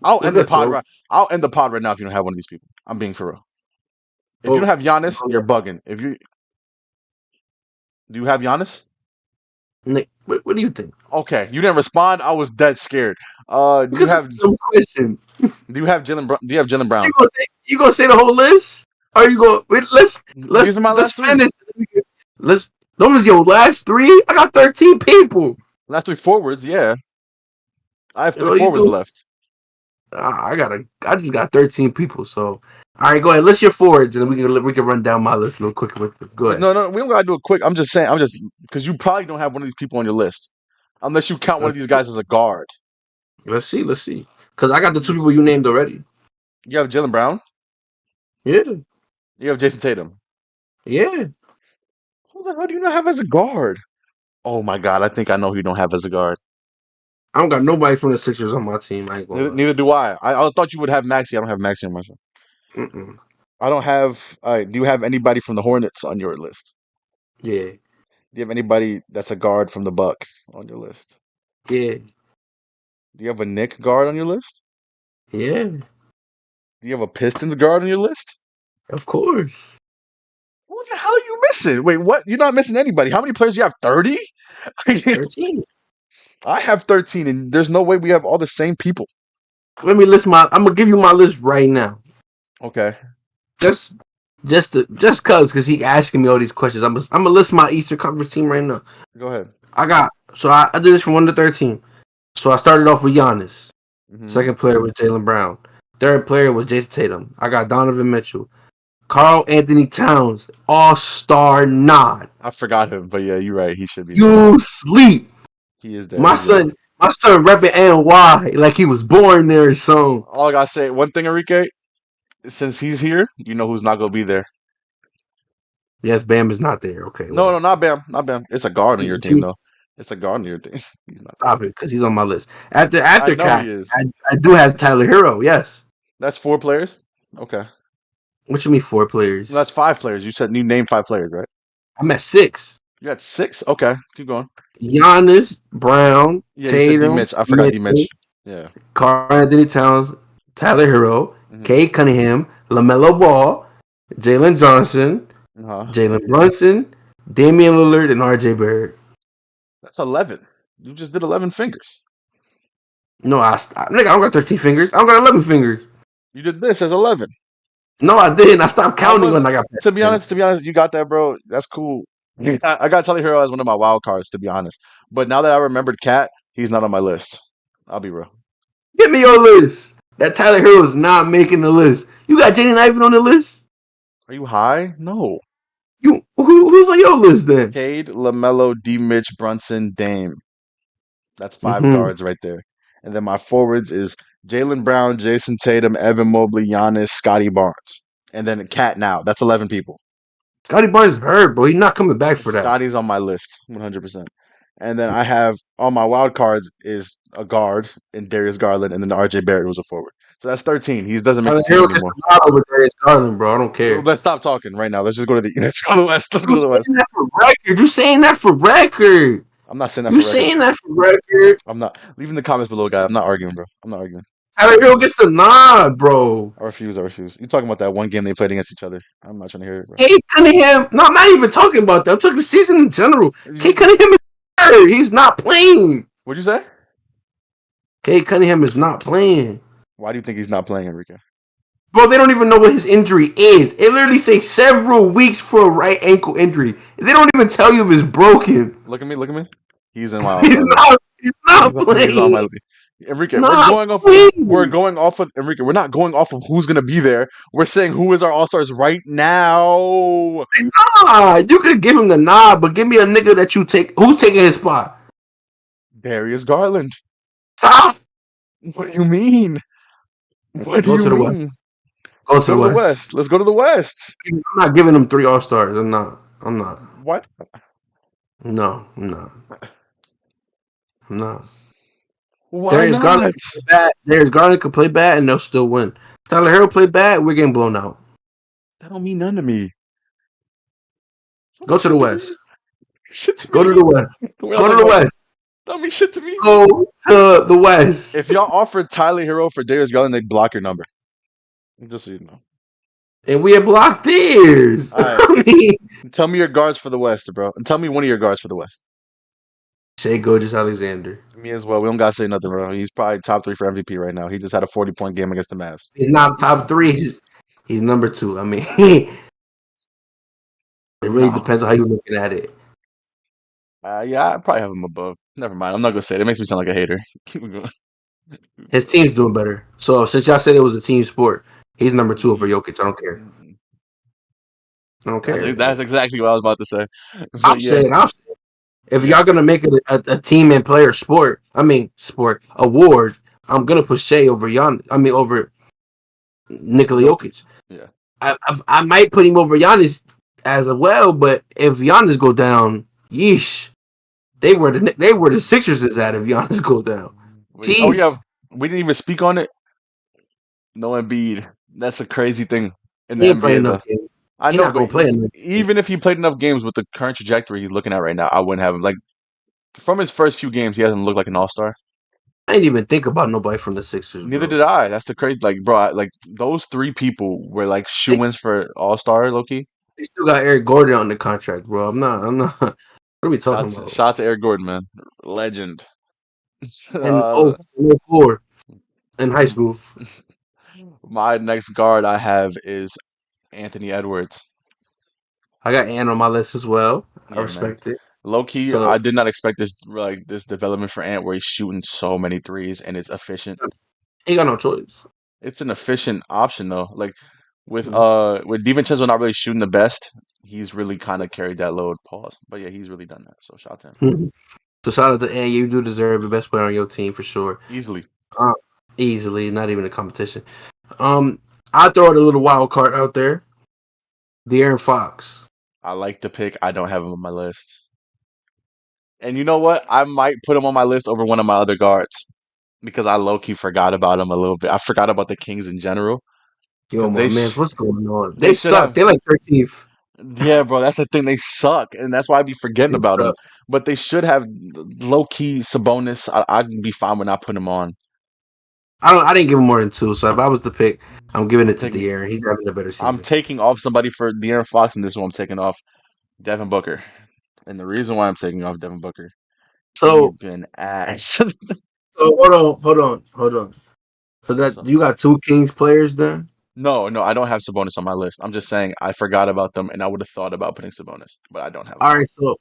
I'll We'll end the get pod. to it. I'll end the pod right now if you don't have one of these people. I'm being for real. If you don't Oh, have Giannis, you're bugging. If you Do you have Giannis? Nick, what do you think? Okay, you didn't respond. I was dead scared. Do you Because have it's a dumb question. Do you have Jalen Brown? You gonna say the whole list? Or you go wait, These are my let's last three. finish. Let's those your last three? I got 13 people. Last three forwards. Yeah, I have three All you forwards do left. I just got 13 people, so all right, go ahead. List your forwards and we can run down my list a little quicker with it. Go ahead. No, we don't gotta do it quick. I'm just saying. I'm just because you probably don't have one of these people on your list, unless you count one of Let's these guys as a guard. let's see. Because I got the two people you named already. You have Jalen Brown. Yeah. You have Jason Tatum. Yeah. Who the hell do you not have as a guard? Oh my God, I think I know who you don't have as a guard. I don't got nobody from the Sixers on my team. I ain't gonna lie. Neither do I. I thought you would have Maxi. I don't have Maxi on my team. Mm-mm. I don't have. Do you have anybody from the Hornets on your list? Yeah. Do you have anybody that's a guard from the Bucks on your list? Yeah. Do you have a Nick guard on your list? Yeah. Do you have a Pistons guard on your list? Of course. What the hell are you missing? Wait, what? You're not missing anybody. How many players do you have? 30? 13. I have 13, and there's no way we have all the same people. Let me list I'm gonna give you my list right now. Okay. Just cause he asking me all these questions. I'm gonna list my Eastern Conference team right now. Go ahead. I did this from 1 to 13. So I started off with Giannis. Mm-hmm. Second player was Jaylen Brown. Third player was Jason Tatum. I got Donovan Mitchell. Karl Anthony Towns, all-star nod. I forgot him, but yeah, you're right. He should be there. You sleep. He is there. My son repping NY like he was born there. So All I gotta say, one thing, Enrique, since he's here, you know who's not gonna be there. yes, Bam is not there. Okay, No, well, not Bam, not Bam. It's a guard on your team, Jimmy, though. It's a guard on your team. He's not there. stop it because he's on my list. I After know he Cat, is. I do have Tyler Hero. Yes. That's four players. Okay, What you mean 4 players? that's five players. You said you named five players, right? I'm at 6. You got six. Okay, keep going. Giannis, Brown, Yeah, you said D Tatum, Mitch. I forgot D Mitchell, Mitch. Yeah. Karl Anthony Towns, Tyler Hero, Mm-hmm. Cade Cunningham, LaMelo Ball, Jalen Johnson, Uh-huh. Jalen Brunson, Damian Lillard, and RJ Barrett. That's 11. You just did 11 fingers. No, nigga, I don't got 13 fingers. I don't got 11 fingers. You did this as 11. No, I didn't. I stopped How counting much? when I got To be honest, you got that, bro. That's cool. I got Tyler Hero as one of my wild cards, to be honest. But now that I remembered Cat, he's not on my list. I'll be real. Give me your list. That Tyler Hero is not making the list. You got Jaden Ivey on the list? Are you high? No. Who's on your list then? Cade, LaMelo, D. Mitch, Brunson, Dame. That's 5 Mm-hmm. guards right there. And then my forwards is Jalen Brown, Jason Tatum, Evan Mobley, Giannis, Scotty Barnes. And then Cat now. That's 11 people. Scotty Barnes is hurt, bro. He's not coming back for that. Scotty's on my list, 100%. And then I have on my wild cards is a guard in Darius Garland, and then RJ Barrett was a forward. So that's 13. He doesn't make Tyler the team Hero gets anymore. a lot over Darius Garland, bro. I don't care. Let's stop talking right now. Let's just go to the let's go to the West. Let's go to the West. You saying that for record? I'm not saying that You for record. saying that for record? I'm not leaving the comments below, guys. I'm not arguing, bro. I'm not arguing. Tyler Hero gets the nod, bro. I refuse. I refuse. You talking about that one game they played against each other? I'm not trying to hear it, bro. Kate Cunningham. No, I'm not even talking about that. I'm talking season in general. Kate You, Cunningham is hurt. He's not playing. what'd you say? Kate Cunningham is not playing. Why do you think he's not playing, Enrique? Bro, they don't even know what his injury is. It literally says several weeks for a right ankle injury. They don't even tell you if it's broken. Look at me. Look at me. He's in my All He's Star list. not. He's not He's on my playing. list. Enrique, Not we're playing. going off of Enrique. We're not going off of who's gonna be there. We're saying who is our All Stars right now. Nah, you could give him the nod, but give me a nigga that you take. Who's taking his spot? Darius Garland. Stop. What do you mean? What do Go you to the West. mean? Go Let's to go the to the West. West. Let's go to the West. I'm not giving him 3 All-Stars. I'm not. I'm not. What? No, I'm not. I'm not. Why not? Darius Garland could play bad and they'll still win. Tyler Hero play bad, we're getting blown out. That don't mean none to me. Don't Go mean to the shit to me. West. Shit to Go to me. the West. We're not Go to talking the about. West. Don't mean shit to me. Go to the West. If y'all offered Tyler Hero for Darius Garland, they'd block your number. Just so you know. And we had blocked theirs. All right. I mean, Tell me your guards for the West, bro. And tell me one of your guards for the West. Shea Gilgeous Alexander. Me as well. We don't gotta say nothing, bro. He's probably top 3 for MVP right now. He just had a 40-point game against the Mavs. He's not top 3. He's number 2. I mean, it really No. depends on how you're looking at it. Yeah, I probably have him above. Never mind. I'm not gonna say it. It makes me sound like a hater. Keep going. His team's doing better. So since y'all said it was a team sport, he's number 2 over Jokic. I don't care. I don't care. That's exactly what I was about to say. I'll But say yeah, it. I'll say it. If yeah, y'all gonna make it a team and player award, I'm gonna put Shea over over Nikola Jokic. Jokic. Yeah. I might put him over Giannis as well, but if Giannis go down, yeesh, they were the Sixers is at if Giannis go down. Wait, oh yeah, Jeez, we didn't even speak on it. No Embiid. That's a crazy thing in the he ain't playing NBA, enough though. games. I He know, not but gonna play enough games. even if he played enough games with the current trajectory he's looking at right now, I wouldn't have him. Like from his first few games, he hasn't looked like an all-star. I didn't even think about nobody from the Sixers, Neither bro. did I. That's the crazy. Like, bro, like those 3 people were like They, shoo-ins for all-star, Loki. they still got Eric Gordon on the contract, bro. I'm not. I'm not. What are we talking about? Shout out to Eric Gordon, man, legend. And uh, 04 in high school. my next guard I have is Anthony Edwards. I got Ant on my list as well. I Yeah, man. respect it. Low key, So I did not expect this development for Ant where he's shooting so many threes and it's efficient. he got no choice. It's an efficient option though. Like with DiVincenzo not really shooting the best, he's really kind of carried that load. Pause. But yeah, he's really done that. So shout out to him. So shout out to Ant. You do deserve the best player on your team for sure. Easily. Uh, Easily, not even a competition. I throw out a little wild card out there. De'Aaron Fox. I like the pick. I don't have him on my list. And you know what? I might put him on my list over one of my other guards because I low key forgot about him a little bit. I forgot about the Kings in general Yo, because my man, what's going on? they They should suck. have. They like 13th. Yeah, bro, that's the thing. They suck, and that's why I be forgetting They about them. suck. But they should have low key Sabonis. I'd be fine with not putting him on. I didn't give him more than 2. So if I was to pick, I'm giving I'm it to taking De'Aaron. He's having a better I'm season. taking off somebody for De'Aaron Fox, and this one I'm taking off Devin Booker. And the reason why I'm taking off Devin Booker, he So been ass. hold on. So What's that up? you got 2 Kings players then? No, no, I don't have Sabonis on my list. I'm just saying I forgot about them, and I would have thought about putting Sabonis, but I don't have him. All right, so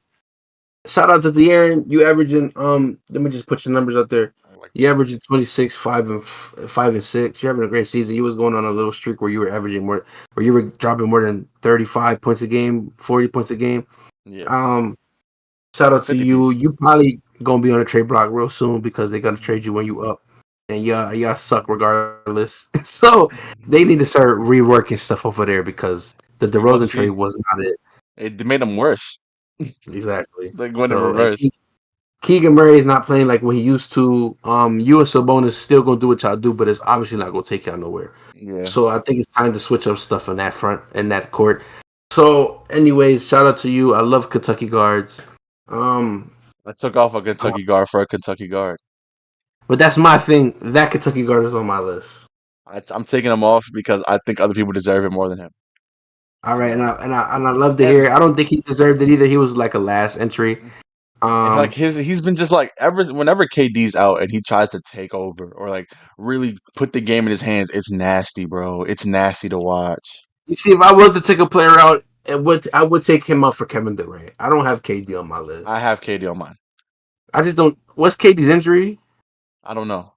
shout out to De'Aaron. You averaging let me just put your numbers out there. Like You averaging 26, 5 and 6. You're having a great season. You was going on a little streak where you were averaging more, where you were dropping more than 35 points a game, 40 points a game. yeah, Um, Shout a out to 50 you. piece. You probably gonna be on a trade block real soon because they're gonna trade you when you up, and y'all suck regardless. So they need to start reworking stuff over there because the We're gonna DeRozan trade see. was not it It made them worse. exactly. They're going in So and reverse. Keegan Murray is not playing like what he used to. You and Sabonis still gonna do what y'all do, but it's obviously not gonna take y'all nowhere. Yeah. So I think it's time to switch up stuff on that front and that court. So, anyways, shout out to you. I love Kentucky guards. Um, I took off a uh, Kentucky guard for a Kentucky guard. But that's my thing. That Kentucky guard is on my list. I'm taking him off because I think other people deserve it more than him. All To be right, honest, and I love to hear and it. I don't think he deserved it either. He was like a last entry. like Um, he's been just like ever whenever KD's out and he tries to take over or like really put the game in his hands, it's nasty, bro. It's nasty to watch. you see, if I was to take a player out, I would take him out for Kevin Durant. I don't have KD on my I list. have KD on mine. I just don't. What's KD's injury? I don't know.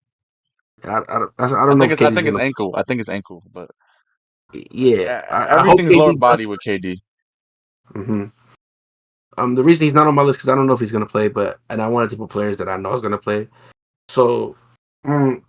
I don't know if I KD's think it's gonna. ankle. I think it's ankle, but Yeah, I hope everything's lower KD does. body with KD. Hmm. The reason he's not on my list because I don't know if he's gonna play, and I wanted to put players that I know is gonna play. So, mm,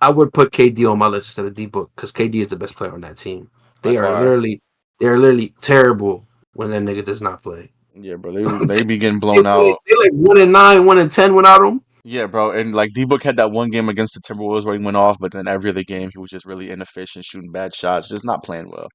I would put KD on my list instead of D Book because KD is the best player on that team. By They are far. literally, they are literally terrible when that nigga does not play. Yeah, bro. They be getting they, blown out. they like 1-9, 1-10 without him. Yeah, bro. And like D Book had that one game against the Timberwolves where he went off, but then every other game he was just really inefficient, shooting bad shots, just not playing well.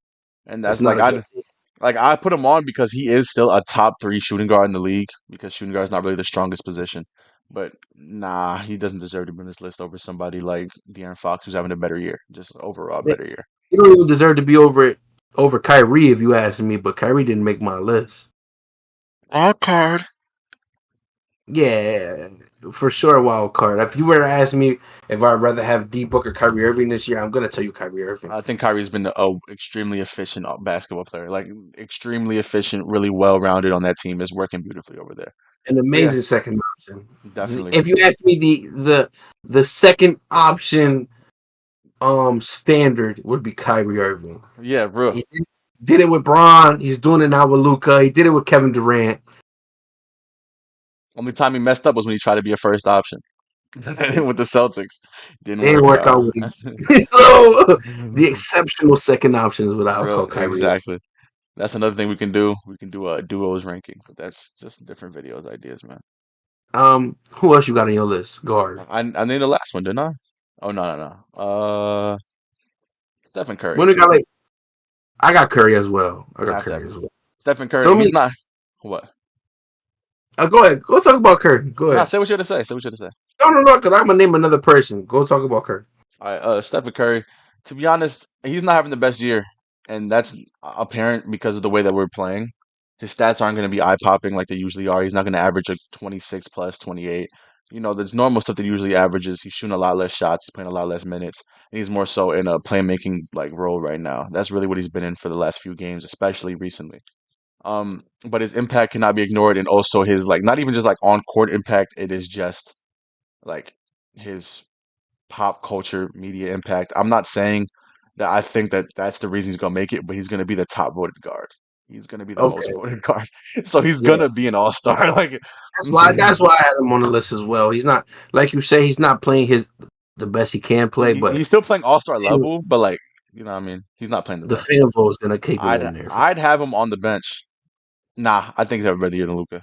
And It's that's not a good team. like I put him on because he is still a top three shooting guard in the league because shooting guard is not really the strongest position. But nah, he doesn't deserve to be on this list over somebody like De'Aaron Fox who's having a better year, just overall better year. He don't even deserve to be over Kyrie if you ask me. But Kyrie didn't make my list. Wild card. Yeah, for sure, wild card. If you were to ask me if I'd rather have D Book or Kyrie Irving this year, I'm gonna tell you Kyrie Irving. I think Kyrie's been a extremely efficient basketball player, like extremely efficient, really well rounded on that team. Is working beautifully over there. An But yeah, amazing second option. definitely. If you ask me, the second option standard would be Kyrie Irving. Yeah, real. He did it with Braun. He's doing it now with Luca. He did it with Kevin Durant. Only time he messed up was when he tried to be a first option It with the Celtics. Didn't didn't work work out. out with him. So the exceptional second option is what I'll Real, call Kyrie. exactly. That's another thing we can do. We can do a duos ranking, but that's just different videos, ideas, man. Who else you got on your list? Guard. I named the last one, didn't I? Oh no. Stephen Curry. When you got like, I got Curry as well. I got Have to Curry have as well. Stephen Curry. Tell He's me, not what? go ahead. Go talk about Curry. Go Nah, ahead. say what you had to say. Say what you had to say. No, because I'm gonna name another person. Go talk about Curry. All right, Stephen Curry. To be honest, he's not having the best year, and that's apparent because of the way that we're playing. His stats aren't going to be eye popping like they usually are. He's not going to average like 26 plus 28. You know, the normal stuff that he usually averages. He's shooting a lot less shots. He's playing a lot less minutes. And he's more so in a playmaking like role right now. That's really what he's been in for the last few games, especially recently. But his impact cannot be ignored, and also his like not even just like on court impact. It is just like his pop culture media impact. I'm not saying that I think that that's the reason he's gonna make it, but he's gonna be the top voted guard. He's gonna be the most Okay. voted guard, so he's Yeah. gonna be an all star. Like, That's why I had him on the list as well. He's not like you say. He's not playing the best he can play, but he's still playing all star level, but like you know, what I mean, he's not playing the the best. fan vote is gonna keep him in there. I'd have him on the bench. Nah, I think he's everybody better than Luca.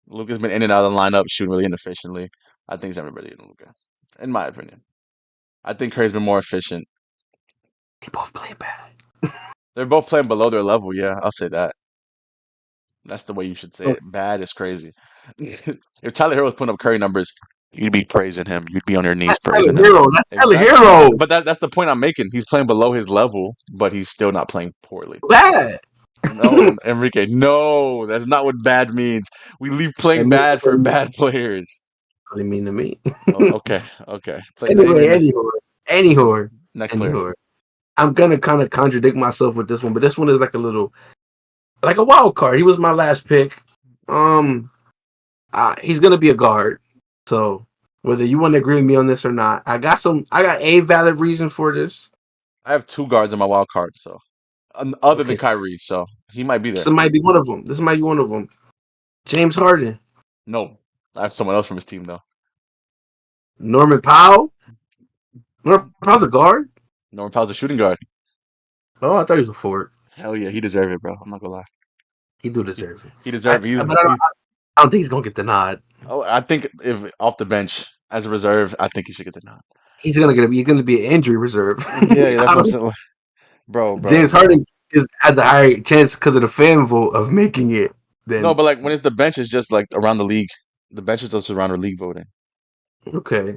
Luca's been in and out of the lineup, shooting really inefficiently. I think he's everybody better than Luca, in my opinion. I think Curry's been more efficient. They both play bad. They're both playing below their level. Yeah, I'll say that. That's the way you should say So it. Bad is crazy. If Tyler Hero was putting up Curry numbers, you'd be praising him. You'd be on your knees that's Tyler praising him. Hero. That's Tyler Exactly. Hero. But that's the point I'm making. He's playing below his level, but he's still not playing poorly. Bad. No, Enrique, no, that's not what bad means. We leave It playing means bad for bad players. what it mean to me. Oh, okay, okay. Play, Anyway, name next player. anyhow. I'm gonna kind of contradict myself with this one, but this one is like a little like a wild card. He was my last pick. Um, he's gonna be a guard. So whether you want to agree with me on this or not, I got a valid reason for this. I have two guards in my wild card, so other than Okay, Kyrie, so he might be there. this might be one of them. This might be one of them. James Harden, No, I have someone else from his team though. Norman Powell. Norman Powell's a guard. Norman Powell's a shooting guard. Oh, I thought he was a forward. Hell yeah, he deserved it, bro. I'm not gonna lie. He do He, deserve it. he deserved it. But I don't think he's gonna get the nod. Oh, I think if off the bench as a reserve, I think he should get the nod. He's gonna be an injury reserve. Yeah, that's what I'm saying. Bro. James Harden has a higher chance because of the fan vote of making it No, than but like when it's the bench, it's just like around the league. The bench is also around the league voting. Okay.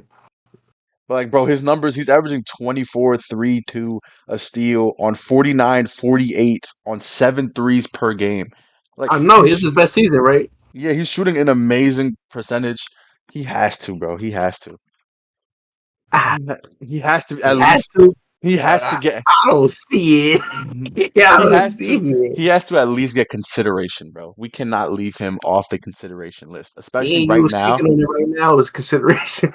But like, bro, his numbers, he's averaging 24, 3, 2, a steal on 49, 48 on 7 threes per game. Like I know he's it's his best season, right? yeah, he's shooting an amazing percentage. He has to, bro. He has to. Ah, He has to he at has least to, he but has to get I don't see it. Yeah, I he don't has see to it. he has to at least get consideration, bro. We cannot leave him off the consideration list, especially And right you now. speaking on it right now is consideration.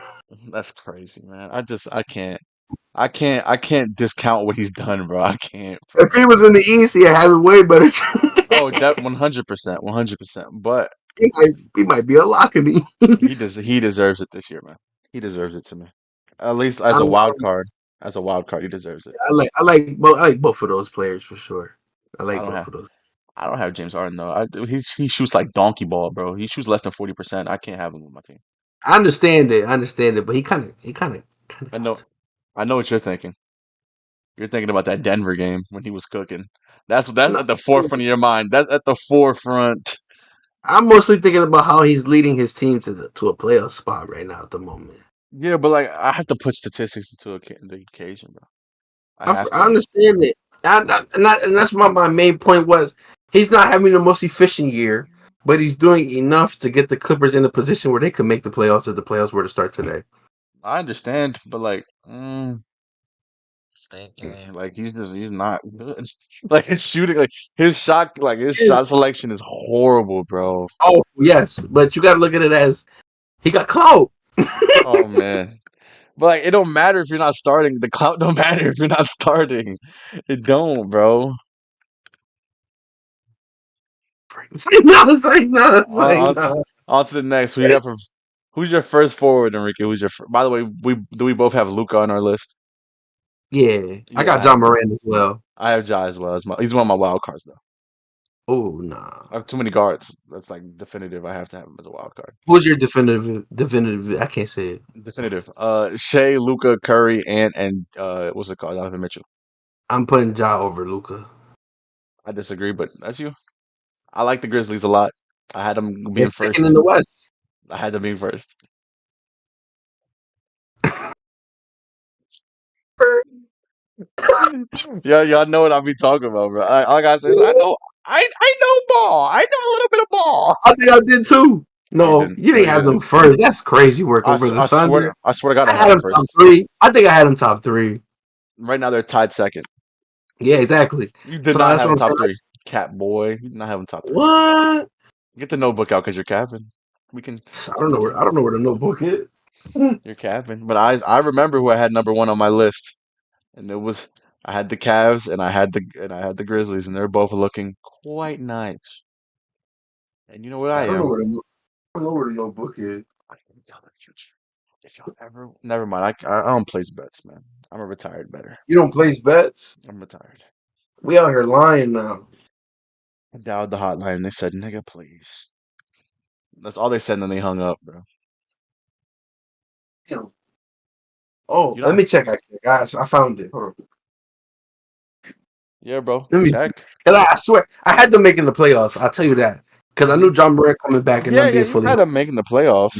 That's crazy, man. I can't discount what he's done, bro. I can't, If bro. he was in the East, he'd have it way better. Oh, that 100%, 100%. But He might be a lock in the East. he deserves it this year, man. He deserves it to me. At least as I, a don't- wild card. As a wild card, he deserves it. I like both of those players for sure. I I like don't both have of those. I don't have James Harden though. He shoots like donkey ball, bro. He shoots less than 40%. I can't have him with my team. I understand it, but he kind of I got know to. I know what you're thinking. You're thinking about that Denver game when he was cooking. That's No, at the forefront of your mind. That's at the forefront. I'm mostly thinking about how he's leading his team to a playoff spot right now at the moment. Yeah, but like I have to put statistics into the occasion, bro. I have I to. understand it, and that's my main point was he's not having the most efficient year, but he's doing enough to get the Clippers in a position where they can make the playoffs if the playoffs were to start today. I understand, but like, stinking. Like he's not good. Like his shooting, his shot selection is horrible, bro. Oh yes, but you got to look at it as he got clout. Oh man. But like, it don't matter if you're not starting. The clout don't matter if you're not starting. It don't, bro. Say On, on, to, no. on to the next. We have who's your first forward, Enrique? By the way, we both have Luca on our list. Yeah, I Yeah, got John Moran as well. I have Ja as well. He's one of my wild cards though. Oh nah. I have too many guards. That's like definitive. I have to have him as a wild card. Who's your definitive? I can't say it. Definitive. Shea, Luca, Curry, and what's it called? Donovan Mitchell. I'm putting Ja over Luca. I disagree, but that's you. I like the Grizzlies a lot. I had them They're being second in first. the West. I had them being first. Yeah, y'all know what I be talking about, bro. All I gotta say is I know ball. I know a little bit of ball. I think I did too. No, you No, didn't. you No, didn't you have didn't. them first. That's crazy work over the Thunder. I swear to God, I I had had them them top first. three. I think I had them top three. Right now they're tied second. Yeah, exactly. You did So not that's have what them I'm top saying. Like, three. Cat boy. You did not have them top three. what? Get the notebook out because you're capping. We can I don't we know can where the notebook is. you're capping. But I remember who I had number one on my list. And it was I had the Cavs and I had the Grizzlies and they're both looking quite nice. And you know what I I don't know am? where the I don't know where the notebook is. I can tell the future. If y'all ever, never mind. I don't place bets, man. I'm a retired better. You don't place bets. I'm retired. We out here lying now. I dialed the hotline and they said, "Nigga, please." That's all they said, and then they hung up, bro. Damn. Oh, You let know, me check. Actually, guys, I found it. Hold on. yeah, bro. Let me see. Check. 'Cause I swear, I had them making the playoffs. I'll tell you that. Because I knew Hmm. John Moran coming back and Yeah, them yeah. being You fully had them healthy. making the playoffs,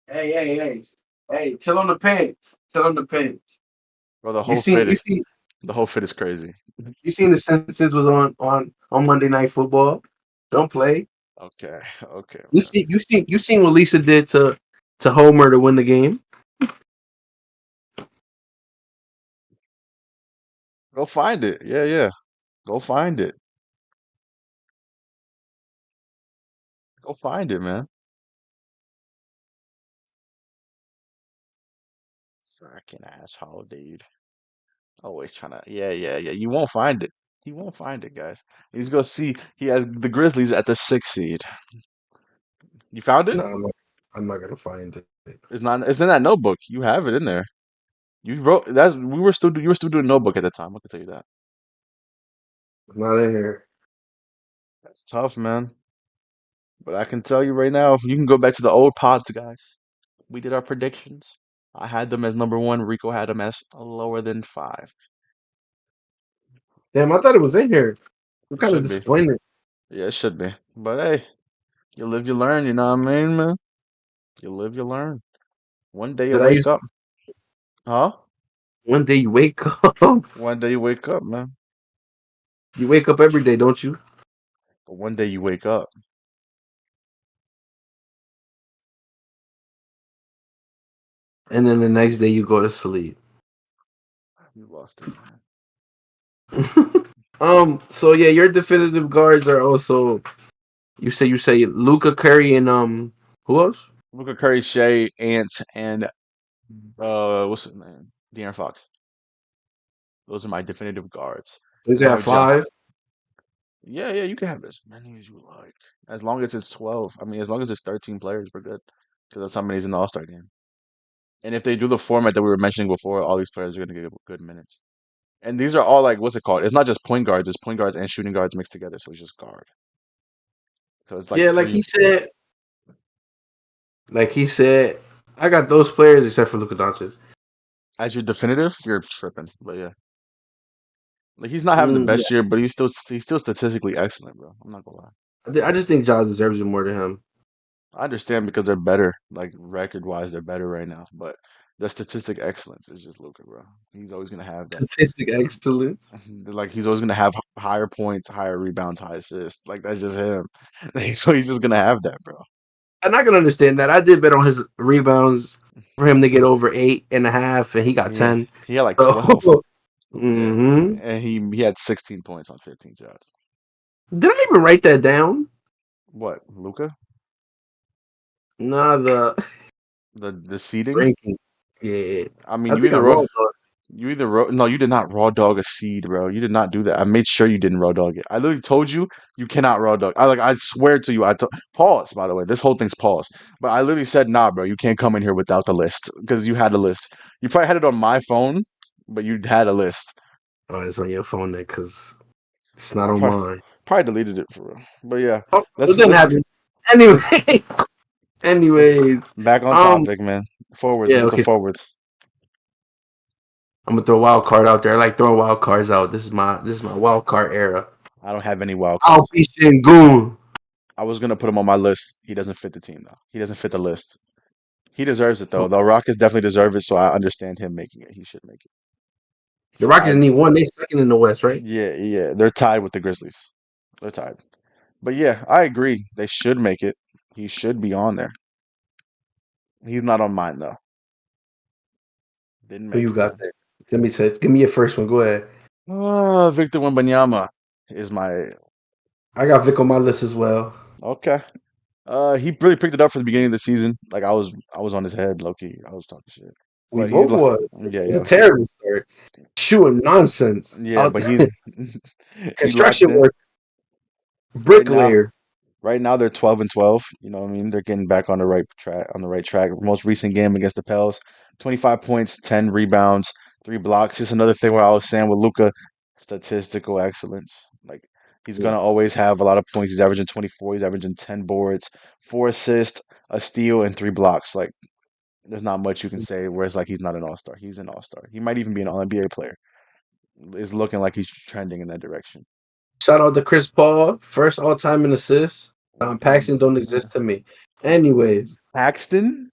Hey, chill on the pants. Chill on the pants. bro. You seen you seen The whole fit is crazy. you seen the sentences was on Monday Night Football. Don't play. Okay, okay, You man. see you seen what Lisa did to Homer to win the game. Go find it. Yeah, yeah. Go find it. Go find it, man. Fucking asshole, dude. Always trying to. Yeah, yeah, yeah. You won't find it. You won't find it, guys. He's gonna see. He has the Grizzlies at the 6th seed. You found it? No, I'm not gonna find it. It's not. It's in that notebook. You have it in there. You wrote. That's. We were still. You were still doing notebook at the time. I can tell you that. Not in here. That's tough, man. But I can tell you right now, you can go back to the old pods, guys. We did our predictions. I had them as number one. Rico had them as lower than five. Damn, I thought it was in here. I'm It kind of should be. disappointed. Yeah, it should be. But hey. You live, you learn. You know what I mean, man? You live, you learn. One day you Did I wake use up, huh? one day you wake up? One day you wake up, man. You wake up every day, don't you? But one day you wake up. And then the next day you go to sleep. You lost it, man. So yeah, your definitive guards are also you say Luca Curry and who else? Luka Curry, Shea, Ant, and what's his name? De'Aaron Fox. Those are my definitive guards. You And I got have Ja. five. Yeah, yeah, you can have as many as you like, as long as it's 12. I mean, as long as it's 13 players, we're good. Because that's how many's in the All Star game. And if they do the format that we were mentioning before, all these players are going to get good minutes. And these are all like, what's it called? It's not just point guards. It's point guards and shooting guards mixed together. So it's just guard. So it's like Yeah, three. like he said, I got those players except for Luka Doncic. As your definitive, you're tripping. But yeah, like he's not having the Yeah, best year, but he's still statistically excellent, bro. I'm not gonna lie. I just think Ja deserves it more than him. I understand because they're better, like record wise, they're better right now. But the statistic excellence is just Luka, bro. He's always gonna have that. Statistic excellence. Like he's always gonna have higher points, higher rebounds, high assists. Like that's just him. So he's just gonna have that, bro. And I can understand that. I did bet on his rebounds for him to get over 8.5, and he got Yeah, 10. he had like So, 12. Yeah, hmm and he had 16 points on 15 shots. did I even write that down? What, Luca? Nah, the The seeding? ranking. Yeah, I mean, I think I wrote. you either wrote no, you did not raw dog a seed, bro. You did not do that. I made sure you didn't raw dog it. I literally told you you cannot raw dog. I swear to you. Pause. By the way, this whole thing's paused. But I literally said, nah, bro. You can't come in here without the list because you had a list. You probably had it on my phone, but you had a list. Oh, it's on your phone there because it's not I on probably mine. probably deleted it for real. But yeah, Oh, let's it didn't let's happen. Anyway, anyways, back on um, topic, man. Forwards. yeah, Let's get to okay. forwards. I'm gonna throw a wild card out there. I like throwing wild cards out. This is my wild card era. I don't have any wild I'll cards. be Shingun. I was gonna put him on my list. He doesn't fit the team though. He doesn't fit the list. He deserves it though. The Rockets definitely deserve it, so I understand him making it. He should make it. The So Rockets need one. They second in the West, right? yeah, yeah, they're tied with the Grizzlies. They're tied. But yeah, I agree. They should make it. He should be on there. He's not on mine though. Didn't Who make you it, got man. there? Give me your first one. Go ahead. Victor Wembanyama is my I got Vic on my list as well. okay. He really picked it up for the beginning of the season. Like I was on his head, low key. I was talking shit. We But he's both like, was. yeah, It's a yeah, terrible start. Shooting nonsense yeah. out But there. he locked Construction in work, right now. bricklayer. Right now they're 12-12. You know what I mean? They're getting back on the right track. On the right track. Most recent game against the Pels, 25 points, 10 rebounds, 3 blocks. Just another thing where I was saying with Luca, statistical excellence. Like he's Yeah. gonna always have a lot of points. He's averaging 24. He's averaging 10 boards, 4 assists, a steal, and 3 blocks. Like there's not much you can say where it's like he's not an all-star. He's an all-star. He might even be an all-NBA player. It's looking like he's trending in that direction. Shout out to Chris Paul, first all time in assists. Paxton don't exist to me. Anyways, Paxton?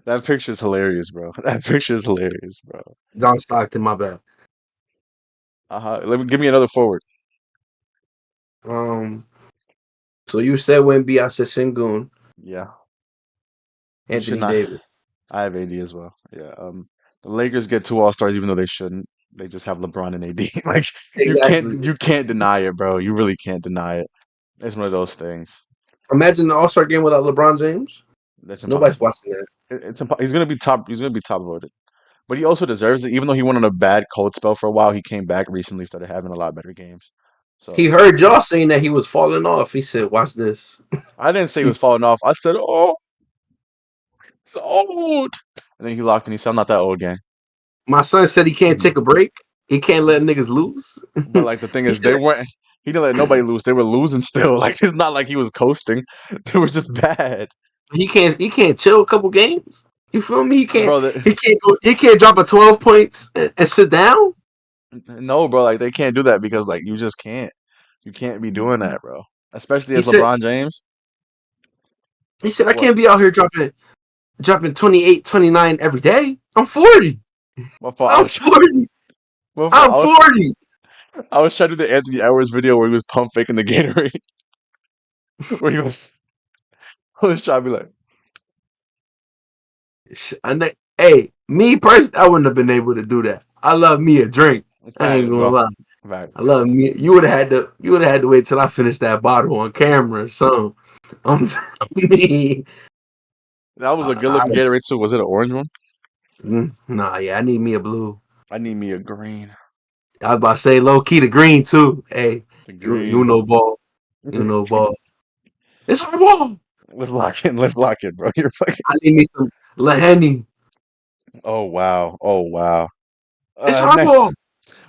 That picture is hilarious, bro. That picture is hilarious, bro. John Stockton, my bad. Let me give me another forward. Um, so you said Wemby, I said Shingun, Yeah, you should Anthony not. Davis. I have AD as well. Yeah. The Lakers get 2 All-Stars even though they shouldn't. They just have LeBron and AD. Like Exactly. you can't deny it, bro. You really can't deny it. It's one of those things. Imagine the All Star game without LeBron James. That's Nobody's impossible. watching that. He's gonna be top. He's gonna be top voted. But he also deserves it. Even though he went on a bad cold spell for a while, he came back recently, started having a lot better games. He So heard y'all saying that he was falling off. He said, "Watch this." I didn't say he He, was falling off. I said, "Oh, it's old." And then he locked and he said, "I'm not that old, gang." my son said he can't take a break. He can't let niggas lose. But like the thing He is, said they weren't. He didn't let nobody lose. They were losing still. Like it's not like he was coasting. They were just bad, he can't chill a couple games. You feel me? He can't bro. he can't go he can't drop a 12 points and sit down. No, bro. Like they can't do that because like you just can't. You can't be doing that, bro. especially He as said LeBron James. he said I What? can't be out here dropping 28, 29 every day. I'm 40. What fault? I'm 40. What fault? I'm 40. I was trying to do the Anthony Edwards video where he was pump faking the Gatorade, where I was trying to be like, Hey, me personally, I wouldn't have been able to do that. I love me a drink. I ain't facts, gonna bro. lie. Facts. I love me. You would have had to wait till I finished that bottle on camera or something. I'm me. That was a good I, looking Gatorade too. Was it an orange one? nah, yeah, I need me a blue. I need me a green. I was about to say low key the green too. Hey, The you green. know ball. You know ball. It's our ball. Let's lock in. Let's lock in, bro. You're fucking. I need me some Laheni. Oh wow. Oh wow. It's our Next, ball.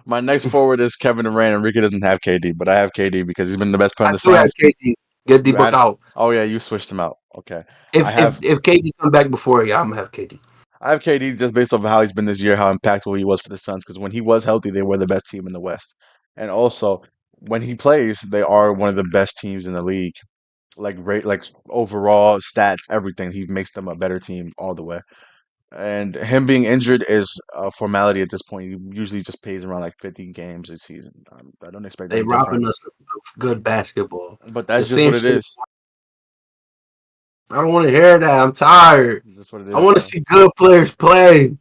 my next forward is Kevin Durant. Enrique doesn't have KD, but I have KD because he's been the best player on I the do have Suns. KD. Get the You book add. out. Oh yeah, you switched him out. Okay. I If have if if KD come back before, yeah, I'm gonna have KD. I have KD just based off of how he's been this year, how impactful he was for the Suns. Because when he was healthy, they were the best team in the West, and also when he plays, they are one of the best teams in the league. Like rate, like overall stats, everything. He makes them a better team all the way. And him being injured is a formality at this point. He usually just plays around like 50 games a season. I don't expect They any different. robbing us of good basketball. But The that's just same what it shit. is. I don't want to hear that. I'm tired. That's what it I is, want to bro. see good players play.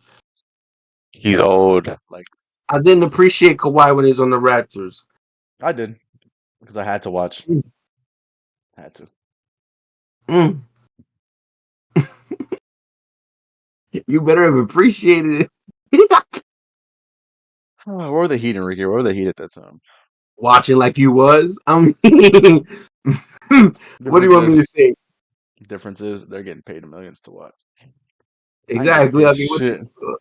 He's old. Like I didn't appreciate Kawhi when he was on the Raptors. I did because I had to watch. Mm, Had to. mm. You better have appreciated it. Where were the Heat, Enrique? Where were the Heat at that time? Watching like you was. I mean, what do you Difference want me to is, say? difference is they're getting paid millions to watch. I ain't getting Exactly. paid I mean, what shit. Oh,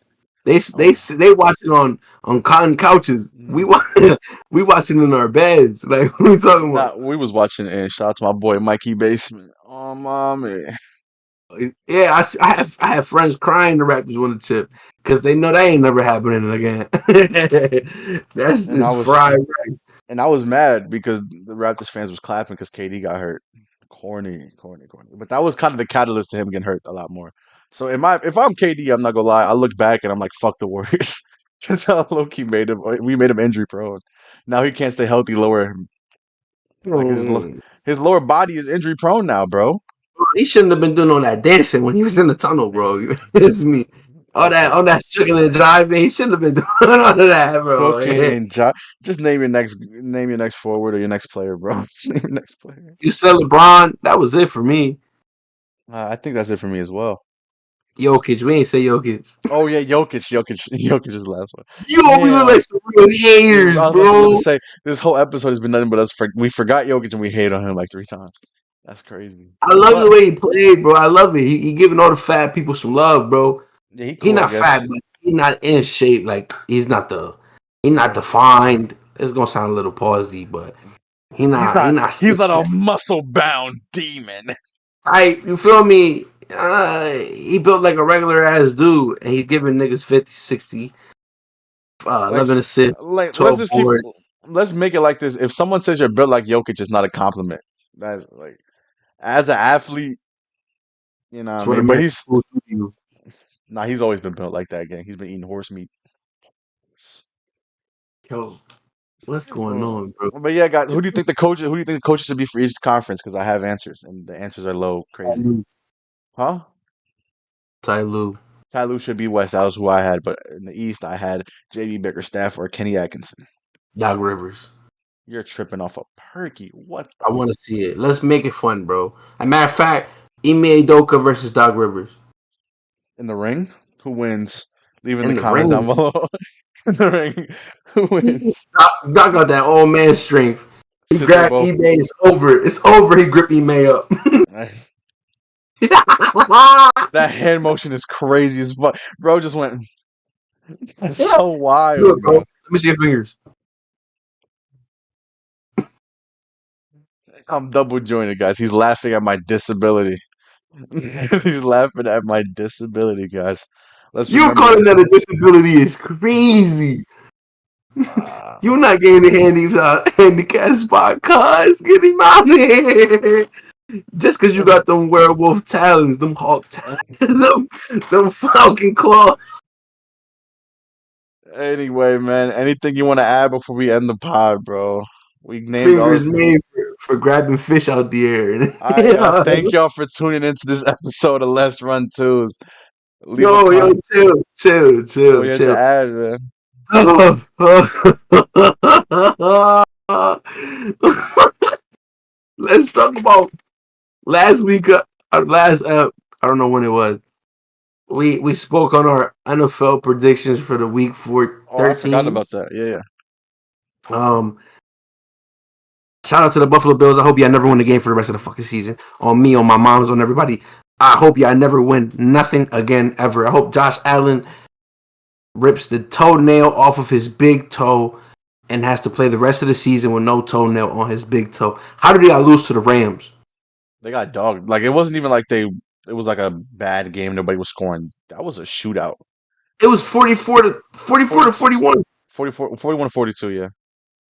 they watching on cotton couches. We mm. wa- we watching in our beds. Like what we talking about? Nah, we was watching it, and shout out to my boy Mikey Basement. Oh, mommy. Yeah, I have friends crying the Raptors won the chip because they know that ain't never happening again. That's And I just was fried. and I was mad because the Raptors fans was clapping because KD got hurt. Corny, corny, corny. But that was kind of the catalyst to him getting hurt a lot more. So if I'm KD, I'm not gonna lie. I look back and I'm like, fuck the Warriors. Just how low key made him. We made him injury prone. Now he can't stay healthy. Like Mm. his lower body is injury prone now, bro. He shouldn't have been doing all that dancing when he was in the tunnel, bro. It's me. Okay. All that sugar and driving. He shouldn't have been doing all of that, bro. Cooking and just name your next forward or your next player, bro. Just name your next player. You said LeBron. That was it for me. I think that's it for me as well. Jokic. We ain't say Jokic. Oh yeah, Jokic is the last one. You always look Damn. like some real haters, I was about to bro. say this whole episode has been nothing but us. We forgot Jokic and we hate on him like 3 times. That's crazy. I love the But way he played, bro. I love it. He giving all the fat people some love, bro. yeah, he He cool, I not fat, guess. but he not in shape. Like he not defined. It's gonna sound a little palsy, but he not He's six not a pack muscle bound demon. type. You feel me? He built like a regular ass dude, and he's giving niggas 50, 60, Like 11 assists, let's 12 just keep boards. let's make it like this. If someone says you're built like Jokic, it's not a compliment. That's like as an athlete, you know what I That's what mean? But American schools do to you. he's always been built like that, gang. He's been eating horse meat. Yo, what's going on, bro? But yeah, guys, who do you think the coaches should be for each conference? Because I have answers, and the answers are low, crazy. Huh? Ty Lue, Ty Lue should be West. That was who I had, but in the East, I had JB Bickerstaff or Kenny Atkinson. Doc Rivers. You're tripping off a perky. What I the want to see it. Let's make it fun, bro. As a matter of fact, Ime Doka versus Doc Rivers in the ring? Who wins? Leave in the in the comments down ring. below. In the ring, who wins? Doc got that old man strength. He Shit, they grabbed both. Ime. It's over. It's over. He gripped Ime up. That hand motion is crazy as fuck. Bro just went. That's Yeah. so Do wild, it, bro. bro. Let me see your fingers. I'm double jointed, guys. He's laughing at my disability. He's laughing at my disability, guys. Let's You remember calling this. that a disability is crazy. You're not getting the handicap spot, cuz. Get him out of here. Just because you got them werewolf talons, them hawk talons, them falcon claw Anyway, man, anything you want to add before we end the pod, bro? We named all. fingers made for grabbing fish out the I air. thank y'all for tuning into this episode of Let's Run Twos. Leave a Yo, comment. chill, chill, What chill, you had to chill. add, man? Let's talk about last week. Last I don't know when it was. We spoke on our NFL predictions for the week for Oh, I forgot 13. about that. Yeah, yeah. Um, Shout out to the Buffalo Bills. I hope y'all never win the game for the rest of the fucking season. On me, on my moms, on everybody. I hope y'all never win nothing again ever. I hope Josh Allen rips the toenail off of his big toe and has to play the rest of the season with no toenail on his big toe. How did y'all lose to the Rams? They got dogged. Like it wasn't even like they. It was like a bad game. Nobody was scoring. That was a shootout. It was 44 to 42, 41. 44, 41 42. Yeah,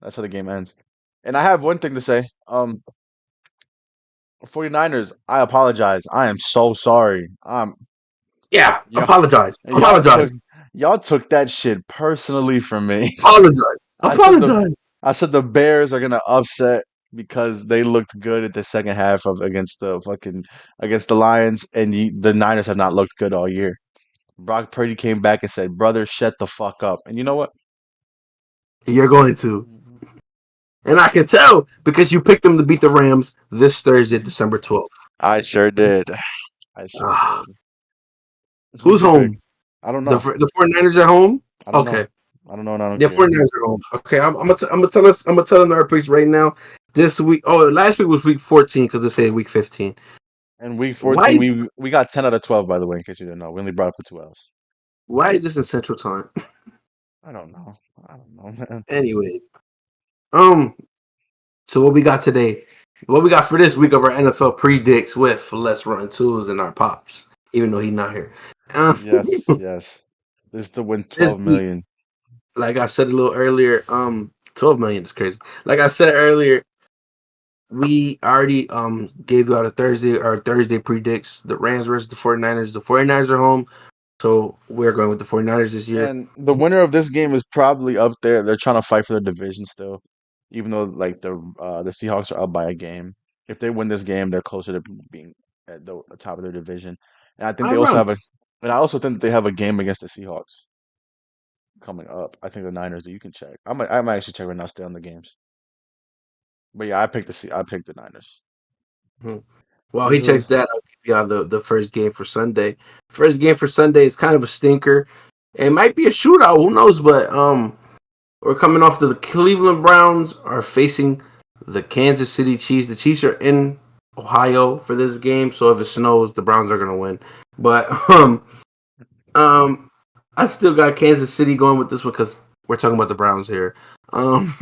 that's how the game ends. And I have one thing to say. 49ers, I apologize. I am so sorry. Yeah, Y'all, apologize. y'all took Apologize. y'all took that shit personally from me. Apologize. I said the Apologize. I said the Bears are gonna upset because they looked good at the second half of against the Lions, and the Niners have not looked good all year. Brock Purdy came back and said, "Brother, shut the fuck up." And you know what? You're going to. And I can tell because you picked them to beat the Rams this Thursday, December 12th. I sure did. I sure Ah, did. Who'd who's you pick? home? I don't The know. the 49ers at home? I don't know. Okay. I don't know, and I don't The care. 49ers are home. Okay, I'm gonna tell us. I'm gonna tell them our picks right now. This week, last week was week 14 because it said week 15. And week Why 14, is we got 10 out of 12, by the way, in case you didn't know. We only brought up the 2 L's. why is this in Central Time? I don't know. I don't know, man. Anyway, um, so what we got today? What we got for this week of our NFL predicts with Let's Run Tools and our pops, even though he's not here. Um, Yes, yes. This is to win this 12 week, million. like I said a little earlier, 12 million is crazy. Like I said earlier, we already gave you out a Thursday. Our Thursday predicts the Rams versus the 49ers. The 49ers are home, so we're going with the 49ers this year. And the winner of this game is probably up there. They're trying to fight for their division still, even though like the Seahawks are up by a game. If they win this game, they're closer to being at the top of their division. And I think they All also right. have a, and I also think they have a game against the Seahawks coming up. I think the Niners. You can check. I might actually check right now. Stay on the games. But yeah, I picked the Niners. Hmm. While he Who? checks that, I'll give y'all the first game for Sunday. First game for Sunday is kind of a stinker. It might be a shootout. Who knows? But we're coming off the Cleveland Browns are facing the Kansas City Chiefs. The Chiefs are in Ohio for this game, so if it snows, the Browns are gonna win. But um, I still got Kansas City going with this one because we're talking about the Browns here. I'm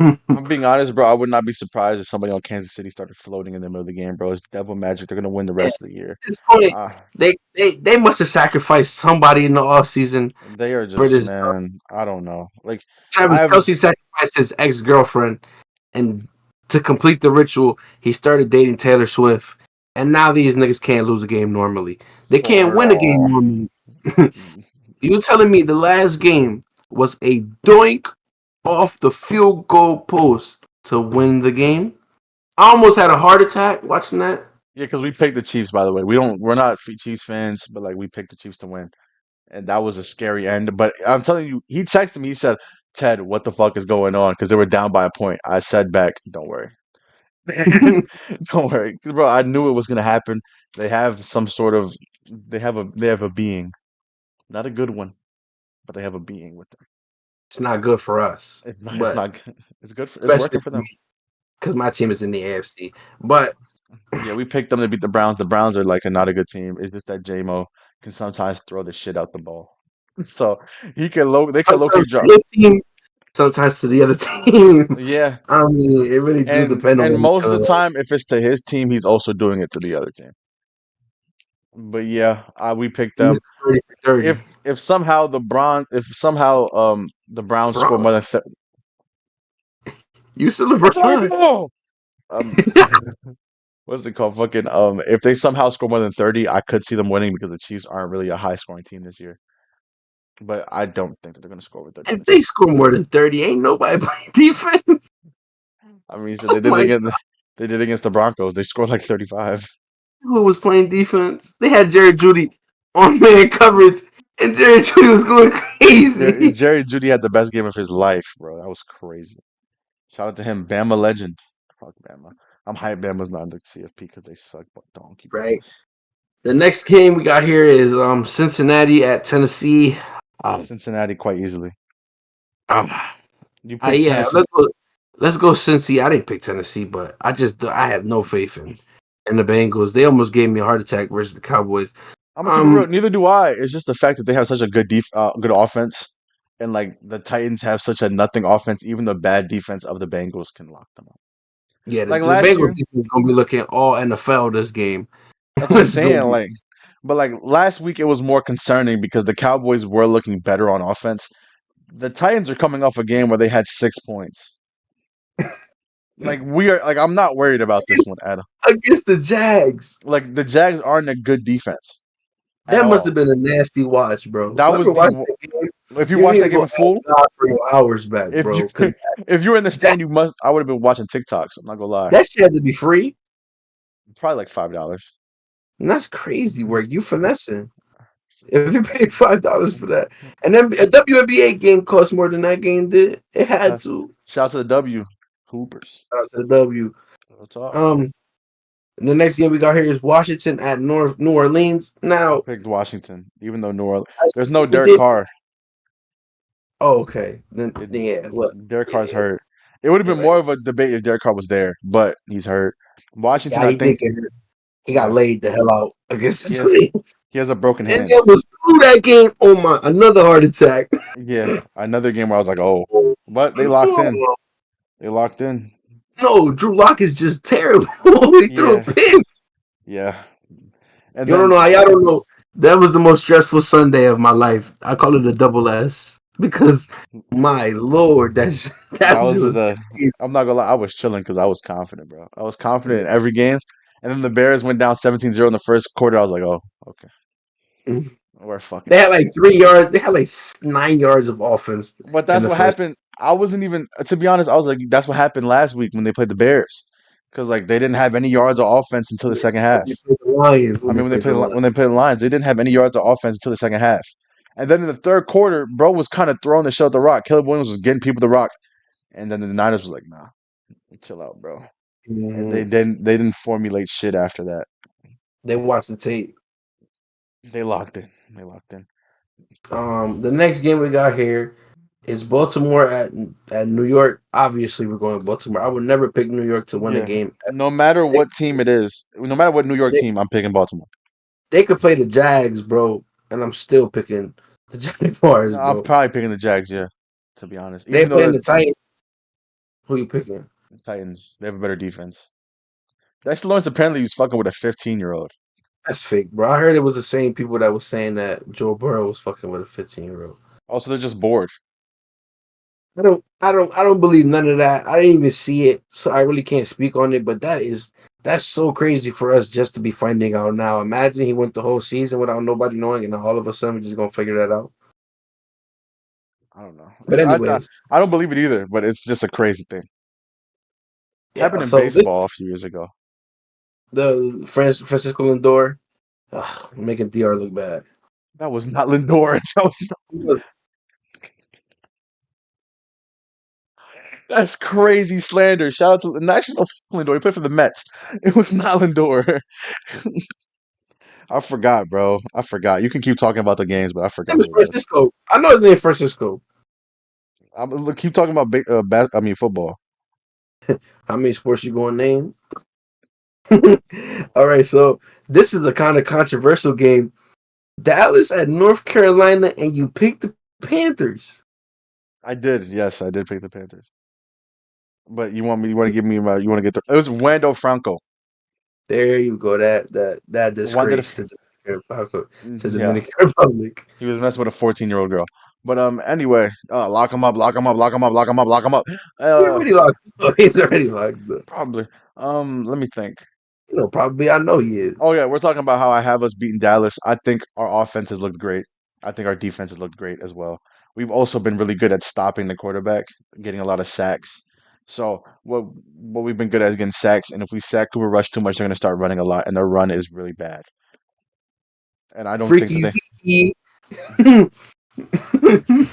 being honest, bro. I would not be surprised if somebody on Kansas City started floating in the middle of the game, bro. It's devil magic. They're gonna win the At rest of the year. this point, Uh, they must have sacrificed somebody in the offseason they are for just, this. man. I don't know. Like, I Travis have, Kelsey sacrificed his ex girlfriend, and to complete the ritual, he started dating Taylor Swift. And now these niggas can't lose a game normally. They can't win a game oh, normally. You telling me the last game was a doink off the field goal post to win the game? I almost had a heart attack watching that. yeah, because we picked the Chiefs. By the way, we're not Chiefs fans, but like we picked the Chiefs to win, and that was a scary end. But I'm telling you, he texted me. He said, "Ted, what the fuck is going on?" Because they were down by a point. I said back, "Don't worry." Don't worry, bro. I knew it was gonna happen. They have some sort of they have a being, not a good one, but they have a being with them. It's not good for us, It's but not good. It's good for it's especially working for for me them. because my team is in the AFC. But Yeah, we picked them to beat the Browns. The Browns are like a not a good team. It's just that JMO can sometimes throw the shit out the ball. So they can low key sometimes for drop. his team, sometimes to the other team. Yeah, I mean, it really do depend on and what he's most of coming the up. time, if it's to his team, he's also doing it to the other team. But yeah, we picked He's them. 30 for 30. If somehow the Browns score more Bro, than You still That's all I LeBron. know. Um, what's it called? Fucking if they somehow score more than 30, I could see them winning because the Chiefs aren't really a high scoring team this year. But I don't think that they're gonna score over 30 If points. they score more than 30, ain't nobody playing defense. I mean, so Oh my they did against the Broncos. They scored like 35. who was playing defense? They had Jared Judy on man coverage, and Jared Judy was going crazy. Jerry Judy had the best game of his life, bro. That was crazy. Shout out to him, Bama legend. Fuck Bama. I'm hyped Bama's not in the CFP because they suck, but donkey Right. balls. The next game we got here is Cincinnati at Tennessee. Um, Cincinnati quite easily. um, You picked yeah, Tennessee. let's go Cincy. I didn't pick Tennessee, but I have no faith in the Bengals. They almost gave me a heart attack versus the Cowboys. I'm gonna keep it real. Um, Neither do I. It's just the fact that they have such a good offense, and like the Titans have such a nothing offense. Even the bad defense of the Bengals can lock them up. yeah, Like the last Bengals year, defense is gonna be looking all NFL this game. that's what I'm Let's go. saying. But like last week, it was more concerning because the Cowboys were looking better on offense. The Titans are coming off a game where they had 6 points. Like we are, like I'm not worried about this one at all. Against the Jags. Like the Jags aren't a good defense at That must have all. been a nasty watch, bro. That was Whoever watched the that game, if you you watch need that to game go in full, ask God for your hours back, if you bro. Because if you were in the that stand, you must. I would have been watching TikToks. I'm not gonna lie. that shit had to be free. Probably like $5. And that's crazy work. You finessing. If you paid $5 for that, and then a WNBA game cost more than that game did, it had Shouts, to. shouts to the W Hoopers. Shout out to the W. Real talk. Um, and the next game we got here is Washington at North New Orleans. I Now, picked Washington, even though New Orleans. I There's see no you Derek did. Carr. Oh, okay. Then It, yeah, what? Derek Carr's Yeah, hurt. It would have you're been more right. of a debate if Derek Carr was there, but he's hurt. Washington, Yeah, I he did think, get hurt. He got yeah, laid the hell out against he the has Twins. he has a broken And they hand. almost blew that game. Oh my! Another heart attack. Yeah, another game where I was like, oh, but they locked in. Oh, They locked in. no, Drew Lock is just terrible. He threw a Yeah, pick. yeah. And You don't then know. Y'all don't know. That was the most stressful Sunday of my life. I call it a double S because my lord, that that shit was was the. crazy. I'm not gonna lie, I was chilling because I was confident, bro. I was confident Yeah. in every game. And then the Bears went down 17-0 in the first quarter. I was like, oh, okay, Mhm. we're fucking They had like fucked. 3 yards. They had like 9 yards of offense But in that's the what first. happened. I wasn't even, to be honest, I was like, that's what happened last week when they played the Bears, because like they didn't have any yards of offense until the second half. When they played the Lions. I When they mean, played the Lions. When they played the Lions, they didn't have any yards of offense until the second half. And then in the third quarter, bro was kind of throwing the shell at the rock. Caleb Williams was getting people the rock, and then the Niners was like, nah, chill out, bro. And Mhm. they didn't formulate shit after that. They watched the tape. They locked in. They locked in. The next game we got here is Baltimore at New York. Obviously, we're going to Baltimore. I would never pick New York to win a Yeah. game. No matter They, what team it is, no matter what New York they, team, I'm picking Baltimore. they could play the Jags, bro, and I'm still picking the Jaguars, No, I'm bro. probably picking the Jags, yeah, to be honest. They Even though playing the Titans. Who you picking? the Titans, they have a better defense. Dexter Lawrence apparently was fucking with a 15-year-old. That's fake, bro. I heard it was the same people that was saying that Joe Burrow was fucking with a 15-year-old. Also, they're just bored. I don't believe none of that. I didn't even see it, so I really can't speak on it. But that's so crazy for us just to be finding out now. Imagine he went the whole season without nobody knowing, and then all of a sudden we're just gonna figure that out. I don't know. But anyways, I don't believe it either, but it's just a crazy thing. yeah. Happened in So this baseball a few years ago. the Francisco Lindor making Dr. look bad. That was not Lindor. That's crazy slander. Shout out to actually no Lindor. He played for the Mets. It was not Lindor. I forgot, bro. I forgot. You can keep talking about the games, but I Name forgot is who it was. Francisco. I know his name Francisco. Keep talking about I mean football. How many sports you gonna name? All right, so this is the kind of controversial game. Dallas at North Carolina, and you picked the Panthers. I did. Yes, I did pick the Panthers. But you want to give me my, you want to get the, it was Wando Franco. There you go. That Wanted disgrace to the Dominican Republic. To yeah, Dominican Republic. he was messing with a 14-year-old girl. But anyway, lock him up, lock him up, lock him up, lock him up, lock him up. He Uh, already locked up. He's already locked up. probably. Let me think. You know, probably. I know he is. Oh yeah, we're talking about how I have us beating Dallas. I think our offense has looked great. I think our defense has looked great as well. We've also been really good at stopping the quarterback, getting a lot of sacks. So what we've been good at is getting sacks, and if we sack Cooper Rush too much, they're gonna start running a lot, and their run is really bad. And I don't think that Freaky they. Zeke.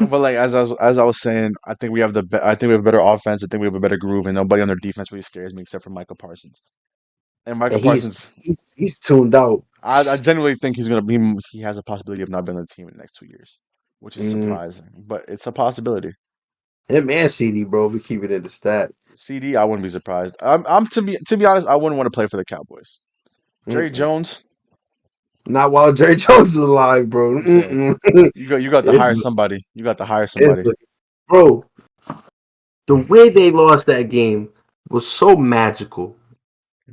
But like as I was saying, I think we have I think we have a better offense. I think we have a better groove, and nobody on their defense really scares me except for Michael Parsons. And Michael And Parsons, he's tuned out. I genuinely think he's gonna be. He has a possibility of not being on the team in the next 2 years, which is Mm. surprising, but it's a possibility. Him and CD, bro. If we keep it in the stat. CD, I wouldn't be surprised. I'm to be honest, I wouldn't want to play for the Cowboys. Jerry Mm-mm. Jones, Not while Jerry Jones is alive, bro. I'm saying Mm-mm. you got to It's, hire somebody. You got to hire it's somebody. bro. The way they lost that game was so magical,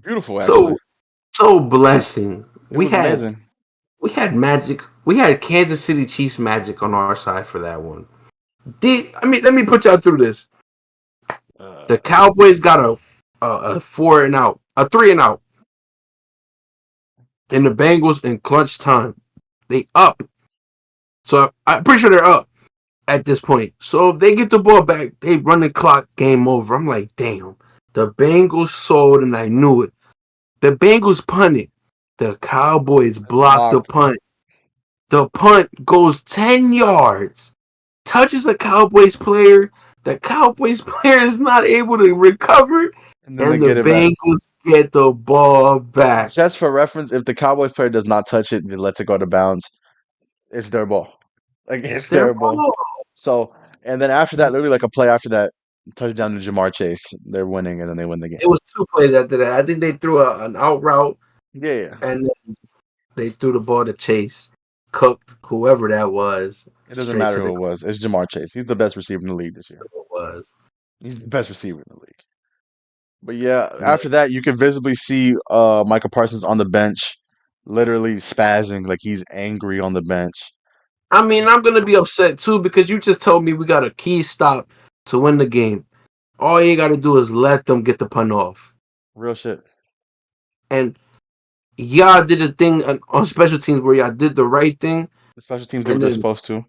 Beautiful, actually. so so blessing. It was amazing. We had magic. We had Kansas City Chiefs magic on our side for that one. I mean, let me put y'all through this. The Uh, Cowboys got a 4-and-out, a 3-and-out, and the Bengals in clutch time. They up. So I'm pretty sure they're up at this point. So if they get the ball back, they run the clock, game over. I'm like, damn. The Bengals sold, and I knew it. The Bengals punted. The Cowboys blocked the blocked, punt. The punt goes 10 yards, touches a Cowboys player. The Cowboys player is not able to recover, and then they and the get it back. Bengals get the ball back. Just for reference, if the Cowboys player does not touch it and lets it go to bounds, it's their ball. Like It's it's their their ball. ball. So, and then after that, literally like a play after that, touchdown to Jamar Chase. They're winning, and then they win the game. It was 2 plays after that. I think they threw an out route, Yeah, yeah. and then they threw the ball to Chase. Cooked whoever that was It doesn't straight matter to who the it was. It's Jamar Chase. He's the best receiver in the league this year. was. He's the best receiver in the league. But yeah, after that, you can visibly see Michael Parsons on the bench, literally spazzing, like he's angry on the bench. I mean, I'm gonna be upset too because you just told me we got a key stop to win the game. All you got to do is let them get the punt off, Real shit. and y'all did a thing on special teams where y'all did the right thing, The special teams did what and they're then supposed to.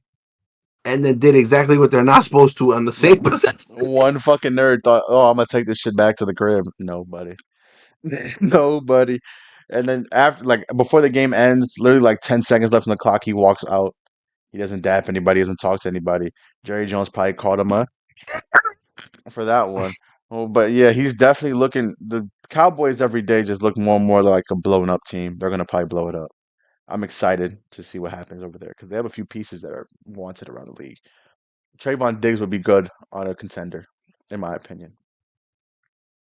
did exactly what they're not supposed to on the No, same possession. one fucking nerd thought, "Oh, I'm gonna take this shit back to the crib." Nobody, nobody. And then after, like, before the game ends, literally like 10 seconds left on the clock, he walks out. He doesn't dap anybody. He doesn't talk to anybody. Jerry Jones probably called him for that one. Oh, but yeah, he's definitely looking. The Cowboys every day just look more and more like a blown up team. They're gonna probably blow it up. I'm excited to see what happens over there because they have a few pieces that are wanted around the league. Trayvon Diggs would be good on a contender, in my opinion.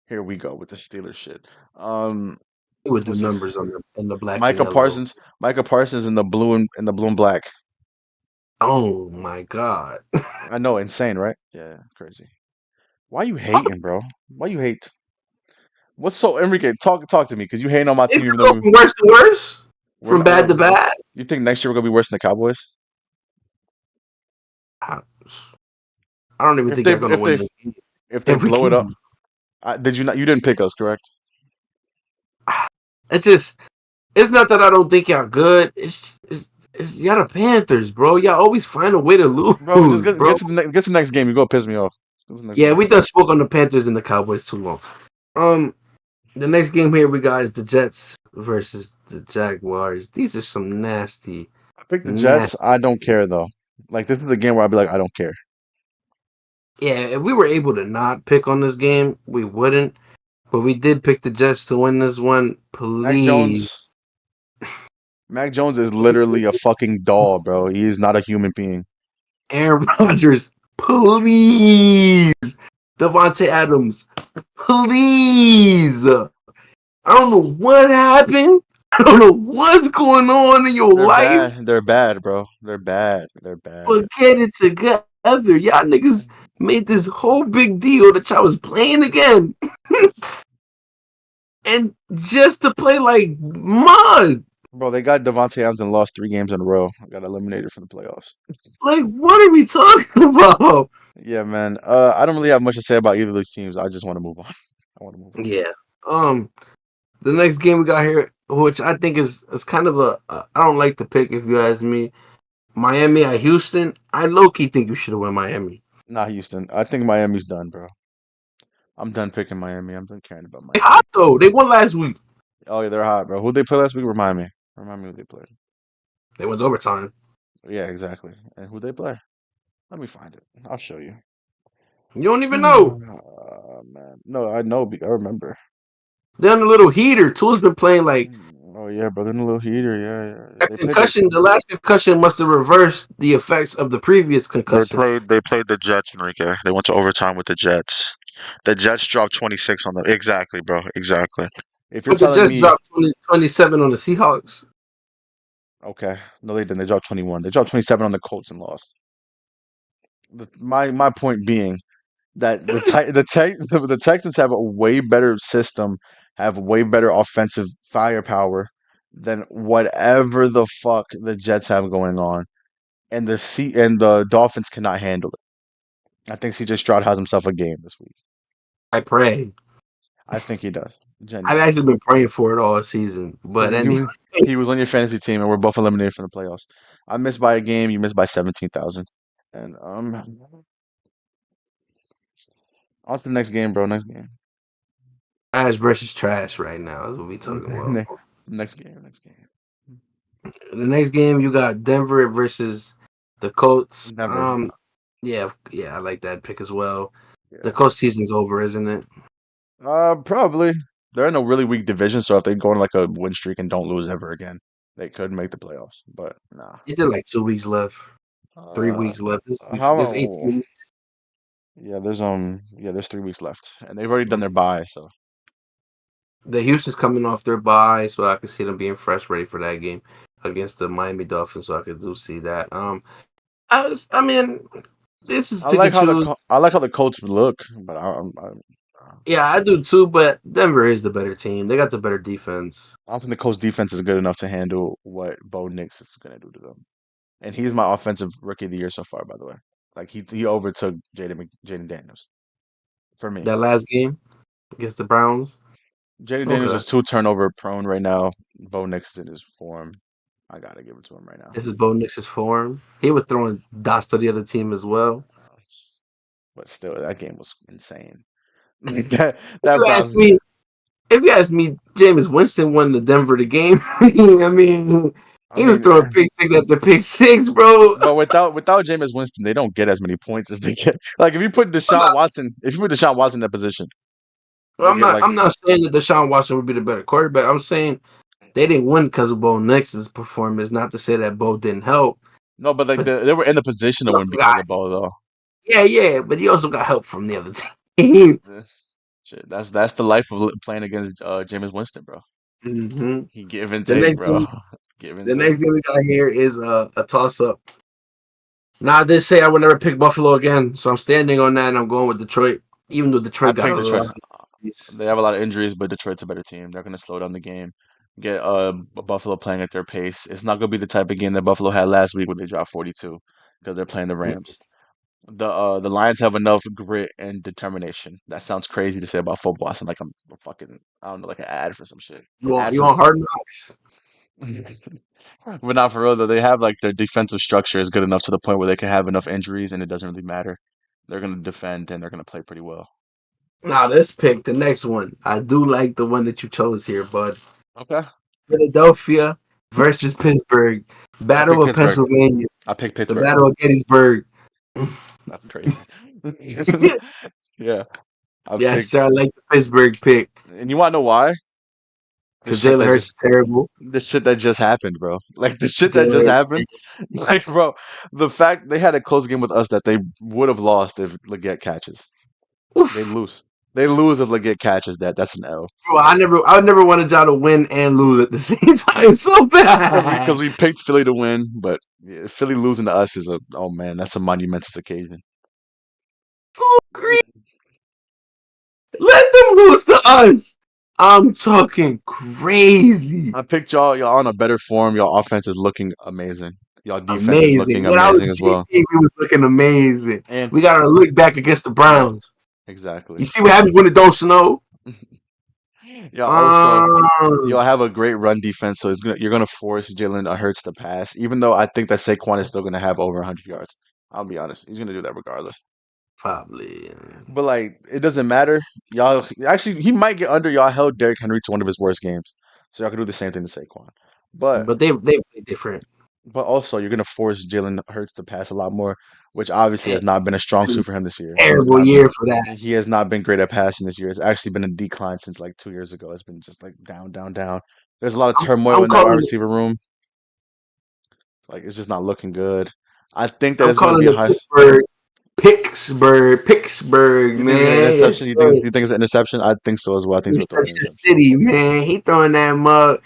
Here we go with the Steelers shit. He would do What's it? numbers on in the black and Micah yellow. Parsons. Micah Parsons in the blue and black. Oh my god! I know, insane, right? Yeah, crazy. Why you hating, bro? Why you hate? What's so Enrique? Talk to me because you hating on my It's team even though gonna go from worse to worse, we're from not. bad to bad. You think next year we're gonna be worse than the Cowboys? I, I don't even If think they y'all gonna if win they the game. if they If we blow it up, can, did you not? You didn't pick us, correct? it's just it's not that I don't think y'all good. It's y'all the Panthers, bro. Y'all always find a way to Bro, just lose, get bro. get to get to the next game. You go piss me off. Get to the next Yeah, game. we done spoke on the Panthers and the Cowboys too long. The next game here we got is the Jets versus the Jaguars. These are some nasty, I picked the Jets. nasty. I don't care though. Like this is the game where I'd be like, I don't care. Yeah, if we were able to not pick on this game, we wouldn't. But we did pick the Jets to win this one. Mac Please, Jones. Mac Jones is literally a fucking doll, bro. He is not a human being. Aaron Rodgers, please. Devontae Adams, please. I don't know what happened. I don't know what's going on in your They're life, bad. They're bad, bro. They're bad. They're bad. but get it together. Y'all niggas made this whole big deal that y'all was playing again. And just to play like mud. Bro, they got Devontae Adams and lost 3 games in a row. Got eliminated from the playoffs. Like, what are we talking about? Yeah, man. I don't really have much to say about either of these teams. I just want to move on. I want to move on. Yeah. Um, the next game we got here, which I think is kind of I don't like the pick if you ask me. Miami at Houston. I low key think you should have won Miami. Not Houston. I think Miami's done, bro. I'm done picking Miami. I'm done caring about They Miami. hot though. They won last week. Oh yeah, they're hot, bro. Who they play last week? Remind me. Remind me who they played. They went to overtime. Yeah, exactly. And who they play? Let me find it. I'll show you. You don't even know. Man. No, I know. I remember. They're on a little heater. Two's been playing like Oh yeah, bro. They're in a little heater. Yeah, yeah. a They played the concussion. The last concussion must have reversed the effects of the previous concussion. they played the Jets, Enrique. They went to overtime with the Jets. The Jets dropped 26 on them. Exactly, bro. Exactly. If you're But they telling just me, dropped 27 on the Seahawks. okay, no, they didn't. They dropped 21. They dropped 27 on the Colts and lost. My point being that the Texans have a way better system, have way better offensive firepower than whatever the fuck the Jets have going on, and the Dolphins cannot handle it. I think CJ Stroud has himself a game this week. I pray. I think he does, I've genuinely. actually been praying for it all season. But anyway, You, he was on your fantasy team, and we're both eliminated from the playoffs. I missed by a game. You missed by 17,000. And on to the next game, bro. Next game. trash versus trash right now is what we talking about. Next game. Next game. The next game you got Denver versus the Colts. Never. Yeah, I like that pick as well. The Yeah. Colts season's over, isn't it? Probably. They're in a really weak division, so if they go on like a win streak and don't lose ever again, they could make the playoffs. But nah. It did like 2 weeks left, three Uh, weeks left. There's how? 18 weeks. There's 3 weeks left, and they've already done their bye. So The Houston's coming off their bye, so I can see them being fresh, ready for that game against the Miami Dolphins. So I could do see that. I mean, this is pick and choose. I like how the Colts look, but Yeah, I do too, but Denver is the better team. They got the better defense. I don't think the Colts defense is good enough to handle what Bo Nix is going to do to them. And he's my offensive rookie of the year so far, by the way. Like he overtook Jaden Daniels for me. That last game against the Browns. Jaden Daniels Okay. is too turnover prone right now. Bo Nix is in his form. I gotta give it to him right now. This is Bo Nix's form. He was throwing dots to the other team as well. But still, that game was insane. that If that you ask Browns. me, Jameis Winston won the Denver the game. I mean, I he was mean, throwing pick six after pick six, bro. but without Jameis Winston, they don't get as many points as they get. Like if you put Deshaun Watson in that position, they I'm get not. like I'm not saying that Deshaun Watson would be the better quarterback. I'm saying they didn't win because of Bo Nix's performance. Not to say that Bo didn't help, no, but like but they were in the position he to win also because got of Bo though. yeah, but he also got help from the other team. This shit, that's the life of playing against Jameis Winston, bro. hmm He give and The take, next bro. game, Give and the take. next game we got here is a toss up. Now I did say I would never pick Buffalo again, so I'm standing on that and I'm going with Detroit. Even though I Detroit got a picked lot Detroit. of injuries. They have a lot of injuries, but Detroit's a better team. They're gonna slow down the game. Get Buffalo playing at their pace. It's not gonna be the type of game that Buffalo had last week where they dropped 42 because they're playing the Rams. The Lions have enough grit and determination. That sounds crazy to say about football. I sound like I'm a fucking I don't know, like an ad for some shit. Ad You for want hard knocks? but not for real though. They have like their defensive structure is good enough to the point where they can have enough injuries and it doesn't really matter. They're gonna defend and they're gonna play pretty well. Now this pick, the next one. I do like the one that you chose here, bud. Okay. Philadelphia versus Pittsburgh. I picked Battle of Pittsburgh. Pennsylvania. I picked The Pittsburgh. Battle of Gettysburg. That's crazy. Yeah, I Yes, picked. sir. I like the Pittsburgh pick. And you want to know why? The Because shit Jalen that Hurts just is terrible. the shit that just happened, bro. Like the shit that Jalen just Hurts. happened. Like, bro, the fact they had a close game with us that they would have lost if Leggett catches. They Oof. lose. They lose if Leggett catches that. That's an L. Bro, I never wanted y'all to win and lose at the same time so Because bad. we picked Philly to win, but yeah, Philly losing to us is a oh man, that's a monumentous occasion. So green. Let them lose to us. I'm talking crazy. I picked y'all. Y'all on a better form. Y'all offense is looking amazing. Y'all defense is looking Amazing. When I was amazing as JV, well. we was looking amazing. And We got to look back against the yeah, Browns. exactly. You see what happens when it don't snow? Y'all also Um, you'll have a great run defense, so you're gonna force Jalen Hurts to pass. Even though I think that Saquon is still gonna have over 100 yards. I'll be honest, he's gonna do that regardless. probably. But like, it doesn't matter. Y'all actually, he might get under. Y'all held Derrick Henry to one of his worst games, so y'all can do the same thing to Saquon. But But they play different. but also, you're gonna force Jalen Hurts to pass a lot more, which obviously has not been a strong suit for him this year. Terrible year for that. He has not been great at passing this year. It's actually been a decline since like 2 years ago. It's been just like down, down, down. There's a lot of turmoil I'm in that wide calling. receiver room. Like it's just not looking good. I think that I'm it's going to calling be a the high. Pittsburgh, You think it's an man. interception? Yes, You think sir. it's, you think it's an interception? I think so as well. I think he's going to throw an Interception interception. City, man. He throwing that mug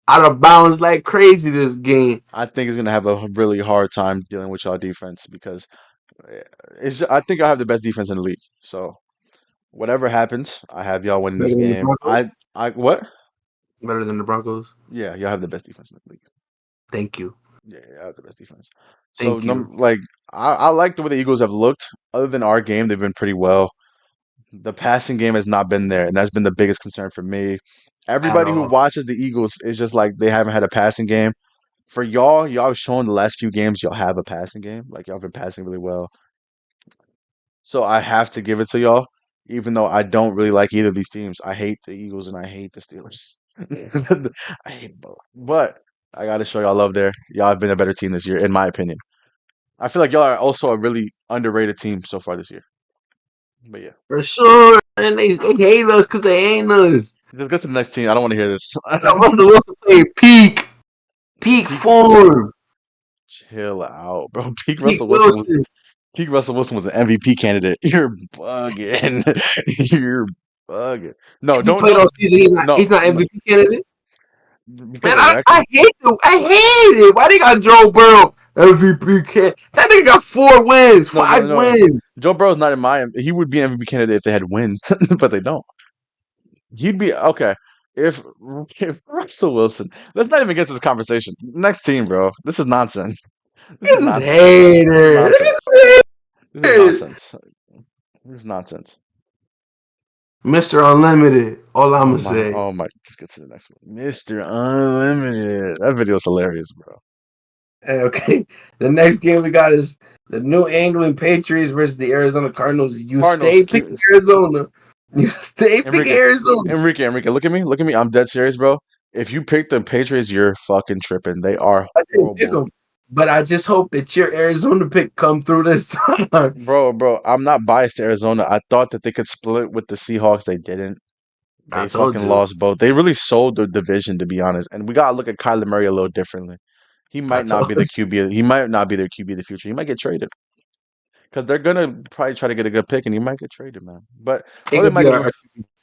out of bounds like crazy this game. I think he's going to have a really hard time dealing with y'all defense because eh, I think I have the best defense in the league. So whatever happens, I have y'all winning Better this than the game. Broncos. I what? Better than the Broncos. Yeah, y'all have the best defense in the league. Thank you. Yeah, I have the best defense. So Thank you. like I like the way the Eagles have looked. Other than our game, they've been pretty well. The passing game has not been there, and that's been the biggest concern for me. At Everybody who all. watches the Eagles is just like they haven't had a passing game. For y'all have shown the last few games y'all have a passing game. Like y'all have been passing really well. So I have to give it to y'all, even though I don't really like either of these teams. I hate the Eagles and I hate the Steelers. I hate both. But I gotta show y'all love there. Y'all have been a better team this year, in my opinion. I feel like y'all are also a really underrated team so far this year. But yeah. For sure. And they hate us because they ain't us. Let's go to the next team. I don't want to hear this. Russell Wilson playing peak Peak form. chill out, bro. Peak Wilson. Peak Russell Wilson was an MVP candidate. You're bugging. You're bugging. No, He don't played don't all season. He's not no MVP candidate. because Man, of record. I hate it. Why they got Joe Burrow MVP candidate? That nigga got 4 wins, No, 5 no. wins. Joe Burrow's not in my. He would be an MVP candidate if they had wins, but they don't. He'd be okay if Russell Wilson. Let's not even get to this conversation. Next team, bro. This is nonsense. This is This is nonsense. This is hater. Look at nonsense. This is this. nonsense. This is nonsense. Mr. Unlimited. All I'ma say. Oh my. Just get to the next one. Mr. Unlimited. That video's hilarious, bro. Okay. The next game we got is the New England Patriots versus the Arizona Cardinals. You Cardinals. stay picking Arizona. You stay picking Enrique. Arizona. Enrique. Look at me. Look at me. I'm dead serious, bro. If you pick the Patriots, you're fucking tripping. They are I didn't pick horrible. them, but I just hope that your Arizona pick come through this time. Bro, I'm not biased to Arizona. I thought that they could split with the Seahawks. They didn't. I They told fucking you. lost both. They really sold their division, to be honest. And we gotta look at Kyler Murray a little differently. He I might not told be the you. QB. He might not be their QB of the future. He might get traded because they're gonna probably try to get a good pick, and he might get traded, man. But He or they gonna might be give him. our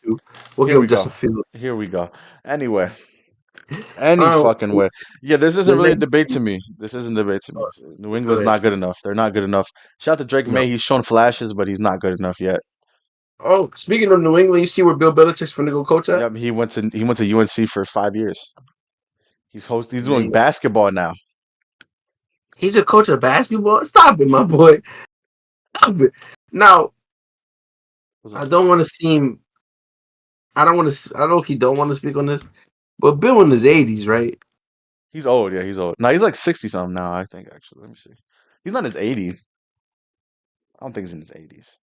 too. We'll Here give we him just go. a few. Here we go. Anyway, any Um, fucking way. Yeah, this isn't the really a next debate to me. This isn't a debate to me. New go England's ahead. not good enough. They're not good enough. Shout out to Drake No. May. He's shown flashes, but he's not good enough yet. Oh, speaking of New England, you see where Bill Belichick's finna go coach at? Yep, he went to UNC for 5 years. He's doing Man, basketball now. he's a coach of basketball. Stop it, my boy. Stop it. Now, What's I up? don't want to seem. I don't want to. I know he don't want to speak on this, but Bill in his 80s, right? He's old, yeah, he's old. No, he's like 60 something now, I think actually. Let me see. He's not in his 80s. I don't think he's in his 80s.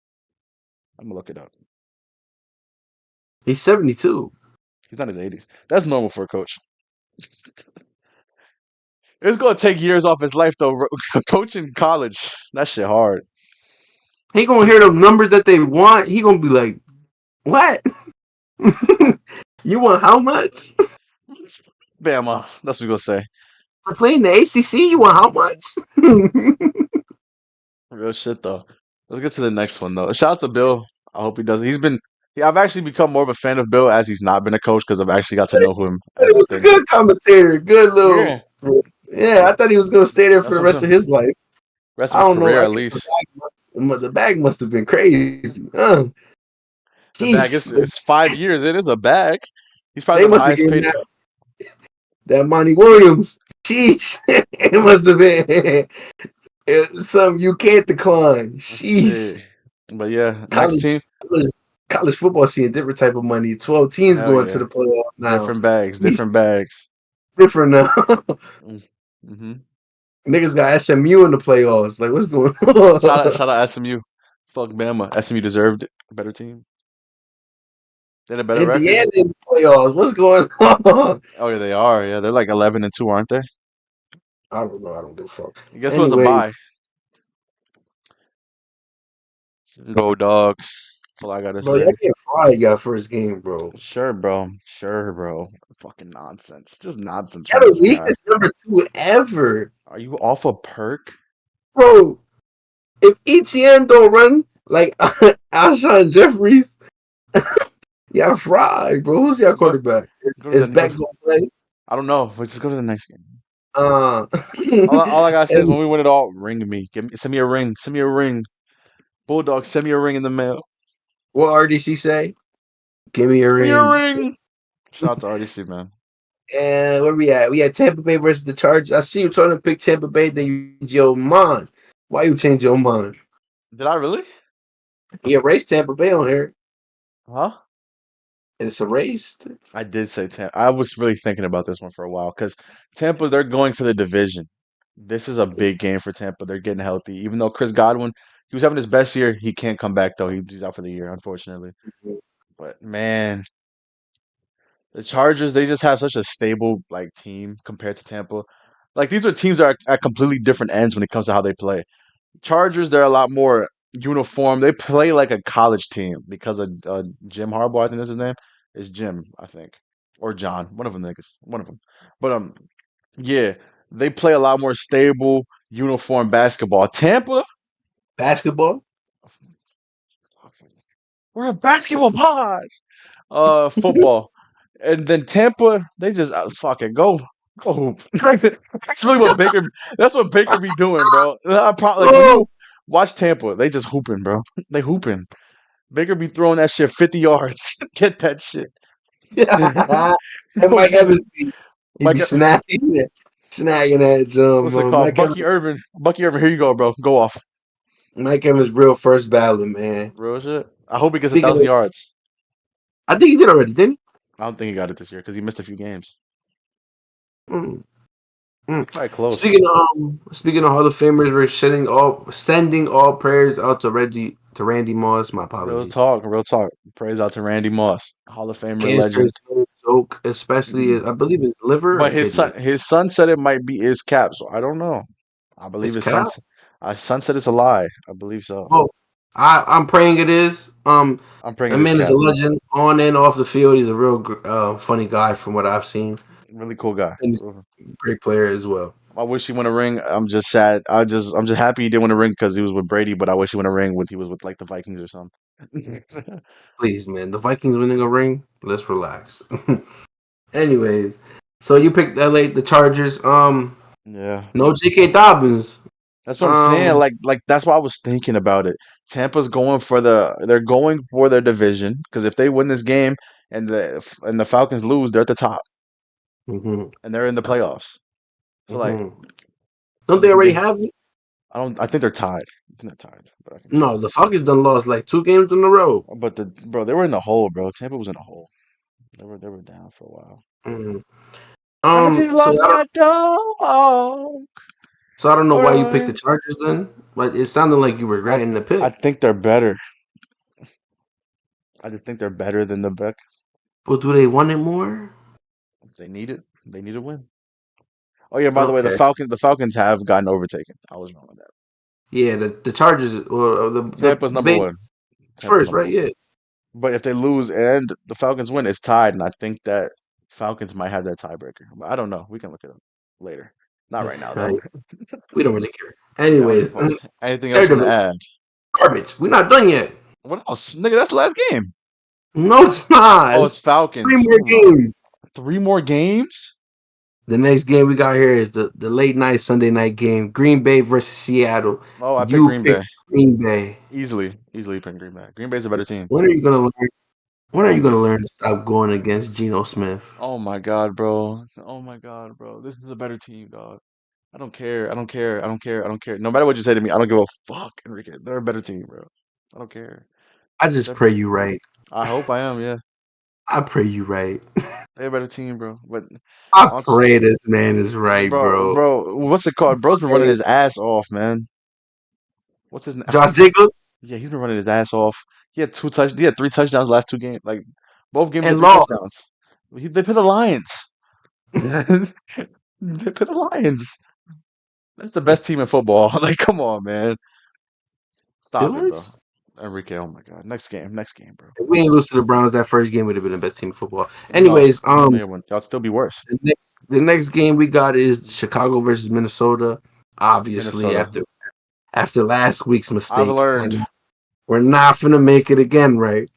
I'm gonna look it up. He's 72. He's not in his 80s. That's normal for a coach. It's gonna take years off his life though. Coaching college, that shit hard. He gonna hear the numbers that they want. He gonna be like, "What? You want how much Bama, that's what we gonna say. for playing the ACC? You want how much?" Real shit though. Let's get to the next one though. Shout out to Bill. I hope he does. I've actually become more of a fan of Bill as he's not been a coach because I've actually got to know him But as it a was a thing. good commentator, good little. Yeah, Yeah, I thought he was gonna stay there for that's the what I'm rest of saying. his life. Rest of I his don't know. career I at guess least. the bag must have been crazy. The bag Jeez, it's 5 years. It is a bag. He's probably They the must have highest given paid. that Monty Williams. Sheesh. It must have been something you can't decline. Sheesh. Yeah. But yeah, next College, team. college, college football seeing different type of money. 12 teams Hell going to yeah, the playoffs now. different bags, Sheesh. different bags. Different now. Mm-hmm. Niggas got SMU in the playoffs. Like, what's going on? Shout out SMU. Fuck Bama. SMU deserved it. Better team. They had a better record. Indiana in the playoffs. What's going on? Oh yeah, they are. Yeah, they're like 11-2, aren't they? I don't know. I don't give a fuck. I guess it was a Anyway, bye. Go dogs. That's all I gotta bro, y'all say. get fried. Y'all first game, bro. Sure, bro. Sure, bro. Fucking nonsense. Just nonsense Y'all from the this guy. weakest number two ever, Are you off a perk? bro. If ETN don't run like Alshon Jeffries, y'all fried, bro. Who's y'all Go quarterback? go to Is the go. Beck gonna play? I don't know. But just go to the next game. Uh, All I gotta say is and when we win it all, ring me. Send me a ring. Send me a ring. Bulldog, send me a ring in the mail. what RDC say? Give me a Give me a ring. ring. Shout out to RDC, man. And where we at? We had Tampa Bay versus the Chargers. I see you trying to pick Tampa Bay, then you change your mind. Why you change your mind? Did I really? You erased Tampa Bay on here. Huh? It's erased. I did say Tampa. I was really thinking about this one for a while because Tampa, they're going for the division. This is a big game for Tampa. They're getting healthy. Even though Chris Godwin, he was having his best year, he can't come back though. He's out for the year, unfortunately. But man, the Chargers, they just have such a stable like team compared to Tampa. Like these are teams that are at completely different ends when it comes to how they play. Chargers, they're a lot more uniform. They play like a college team because of Jim Harbaugh. I think that's his name. Is Jim, I think, or John. One of them niggas. One of them. But yeah, they play a lot more stable, uniform basketball. Tampa, Basketball. we're a basketball pod. Football, and then Tampa, they just fuck it, go hoop. That's really what Baker. That's what Baker be doing, bro. Like when Oh, you watch Tampa, they just hooping, bro. They hooping. Baker be throwing that shit 50 yards. Get that shit. and No, Mike Evans, he be Mike, snagging that jump, what's it bro. called? Bucky Irvin. Bucky Irvin, here you go, bro. Go off. Mike Evans, real first ballot, man. Real shit. I hope he gets a Speaking thousand of, yards. I think he did already, didn't I don't think he got it this year because he missed a few games. he? Mm. He's probably close. Speaking of Hall of Famers, we're sending all prayers out to Randy Moss. My Real apologies. talk, real talk. Praise out to Randy Moss, Hall of Famer, Cancer is legend. no joke, especially I believe his liver or But kidney. his son said it might be his cap, so I don't know. I believe His his son. cap. His son said it's a lie. I believe so. Well, I'm praying it is. I'm praying That it is man is a cap. legend on and off the field. He's a real funny guy from what I've seen, Really cool guy. and he's a great player as well. I wish he won a ring. I'm just sad. I'm just happy he didn't win a ring because he was with Brady. But I wish he won a ring when he was with like the Vikings or something. Please, man, the Vikings winning a ring. Let's relax. Anyways, so you picked LA, the Chargers. Yeah, No J.K. Dobbins. that's what I'm saying. Um, Like that's why I was thinking about it. Tampa's going for they're going for their division because if they win this game and the Falcons lose, they're at the top mhm, and they're in the playoffs. So like mhm. Don't they they can already get. have it? I don't. I think they're tied. I think they're tied, but I can check. No, the Falcons done lost like 2 games in a row. But they were in the hole, bro. Tampa was in a hole. They were down for a while. Mhm. I just So lost I don't. my dog. So I don't know why you picked the Alright. Chargers then, but it sounded like you I regretting the I pick. think they're better. I just think they're better than the Bucks. But do they want it more? They need it. They need a win. Oh yeah, by the way, Okay. The Falcons have gotten overtaken. I was wrong on that. Yeah, the Chargers. Well, Tampa's the number big one. Tampa's first, number right? one. Yeah. But if they lose and the Falcons win, it's tied, and I think that Falcons might have that tiebreaker. But I don't know. We can look it up later. Not right now though. We don't really care. Yeah, Anyways, anything else they're you want to the add? garbage. We're not done yet. What else? Nigga, that's the last game. No, it's not. Oh, it's It's three Falcons. more games. Three more games? The next game we got here is the late night Sunday night game. Green Bay versus Seattle. Oh, I picked You Green pick Bay. Green Bay. Easily picking Green Bay. Green Bay's a better team. When are you gonna learn? When are Oh you my, gonna learn to stop going against Geno Smith? oh my God, bro. Oh my God, bro. This is a better team, dog. I don't care. I don't care. I don't care. I don't care. No matter what you say to me, I don't give a fuck, Enrique. They're a better team, bro. I don't care. I just They're, pray you right. I hope I am, yeah. I pray you right. They're a better team, bro. But I on, pray this man is right, bro. what's it called? Bro's been running Hey, his ass off, man. What's his name? Josh Jacobs Yeah, he's been running his ass off. He had 3 touchdowns last 2 games. Like both games, he had and three Law touchdowns. They put the Lions. They put the Lions. That's the best team in football. Like, come on, man. Stop it, bro. Steelers. Enrique, oh my God. Next game, bro. If we ain't lose to the Browns, that first game would have been the best team in football. No, Anyways, no, you wouldn't. Y'all still be worse. the next game we got is Chicago versus Minnesota. Obviously, Minnesota. after last week's I've mistake, learned. we're not gonna make it again, right?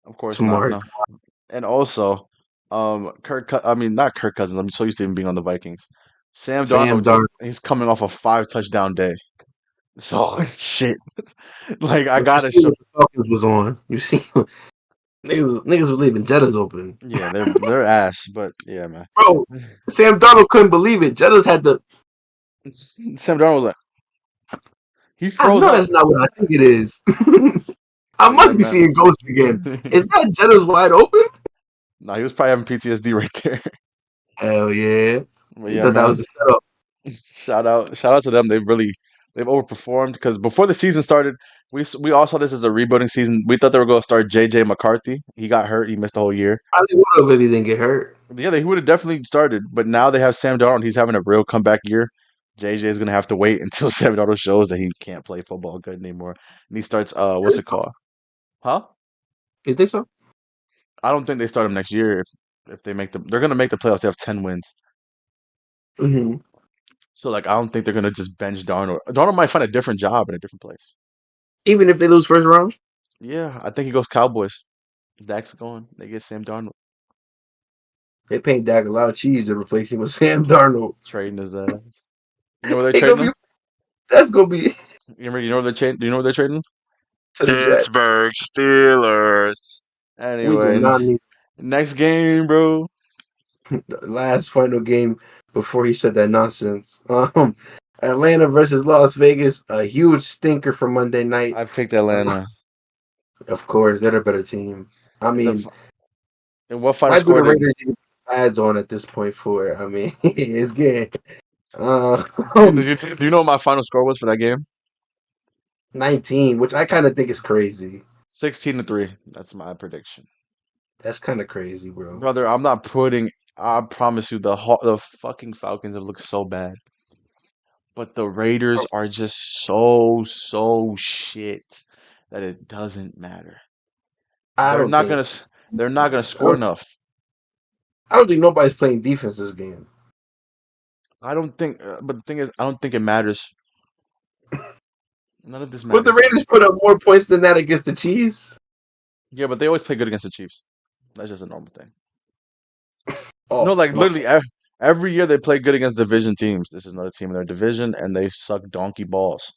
Of course not. Tomorrow, No. And also, I mean, not Kirk Cousins. I'm so used to him being on the Vikings. Sam Sam Darnold, Darnold. he's coming off a 5 touchdown day. So shit. Like I But you gotta see show. what the Falcons was on. You see, niggas were leaving Jettas open, Yeah, they're ass, but yeah, man. bro. Sam Darnold couldn't believe it. Jettas had to. Sam Darnold was like he I froze know up. that's not what I think it is. I Yeah, must be man. seeing ghosts again. Is that Jettas wide open? Nah, he was probably having PTSD right there. Hell yeah. But He yeah, thought that man. was a setup. Shout out to them. They've overperformed because before the season started, we all saw this as a rebuilding season. We thought they were going to start JJ McCarthy. He got hurt. He missed the whole year. Probably would have if he didn't get hurt. Yeah, they would have definitely started. But now they have Sam Darnold. He's having a real comeback year. JJ is going to have to wait until Sam Darnold shows that he can't play football good anymore, and he starts what's it called? Huh? You think so? I don't think they start him next year. If they make they're going to make the playoffs. They have 10 wins. Hmm. So like I don't think they're going to just bench Darnold. Darnold might find a different job in a different place. Even if they lose first round, Yeah, I think he goes Cowboys. Dak's going. They get Sam Darnold. they paid Dak a lot of cheese to replace him with Sam Darnold. Trading his ass. You know where they're They trading gonna him? be. That's gonna be You know where they're trading? Do you know where they're trading him? to the Jets. Pittsburgh Steelers. We do Anyway, not need next game, bro. the last final game before he said that nonsense. Atlanta versus Las Vegas, a huge stinker for Monday night. I picked Atlanta. Of course, they're a better team. I In the mean, in what final why do score the did Raiders even put ads on at this point for it? I mean, it's good. Uh, do you know what my final score was for that game? 19, which I kind of think is crazy. 16-3. That's my prediction. That's kind of crazy, bro. Brother, I'm not putting I promise you the fucking Falcons have looked so bad. But the Raiders are just so shit that it doesn't matter. I They're don't not think. gonna they're not gonna score enough. I don't think nobody's playing defense this game. I don't think, but the thing is, I don't think it matters. None of this But the matters, bro. Raiders put up more points than that against the Chiefs. Yeah, but they always play good against the Chiefs. That's just a normal thing. No, Oh, like my literally every year they play good against division teams. This is another team in their division, and they suck donkey balls.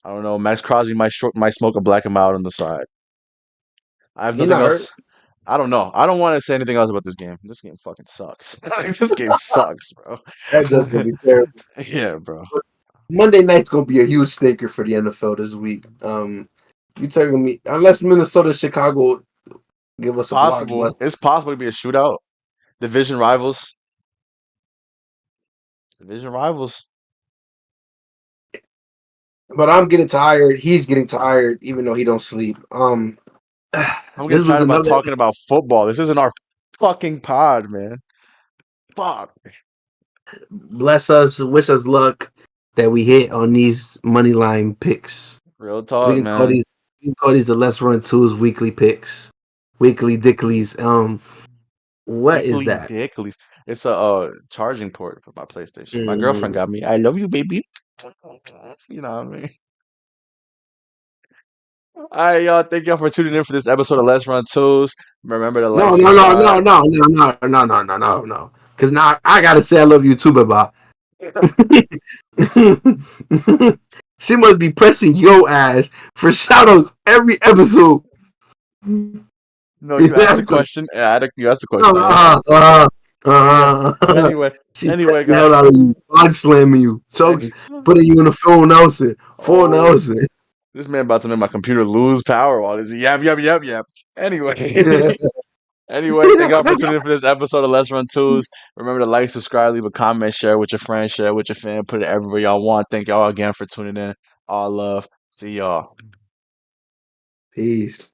I don't know. Max Crosby might smoke a black and mild on the side. I have He nothing not hurt. else. I don't know. I don't want to say anything else about this game. This game fucking sucks. This game sucks, bro. That's just gonna be terrible. Yeah, bro. But Monday night's gonna be a huge stinker for the NFL this week. You telling me unless Minnesota, Chicago give us a blockbuster, It's possible to be a shootout. Division rivals. Division rivals. but I'm getting tired. He's getting tired, even though he don't sleep. I'm getting This was tired about another. talking about football. This isn't our fucking pod, man. Fuck. Bless us, wish us luck that we hit on these money line picks. Real We talk, can call man. these. We can call these the Let's Run Twos weekly picks, weekly dicklies. What is Weekly that? dicklies. It's a charging port for my PlayStation. My girlfriend Mm. got me. I love you, baby. You know what I mean? All right, y'all. Thank y'all for tuning in for this episode of Let's Run Twos. Remember to No, like, no, no, subscribe. no, no, no, no, no, no, no, no, no. Because now I gotta say I love you too, Baba. She must be pressing your ass for shoutouts every episode. No, you asked the Exactly. question. Yeah, you asked the No, question. I answered. But yeah. uh. Anyway, She anyway, pressing the guys. hell out of you, body slamming you, chokes, Any, putting you in the full Nelson, full oh, Nelson. this man about to make my computer lose power. All this yap yap yap yap. Anyway, anyway, thank y'all for tuning in for this episode of Let's Run Twos. Remember to like, subscribe, leave a comment, share with your friends, share with your fan, put it everywhere y'all want. Thank y'all again for tuning in. All love. See y'all. Peace.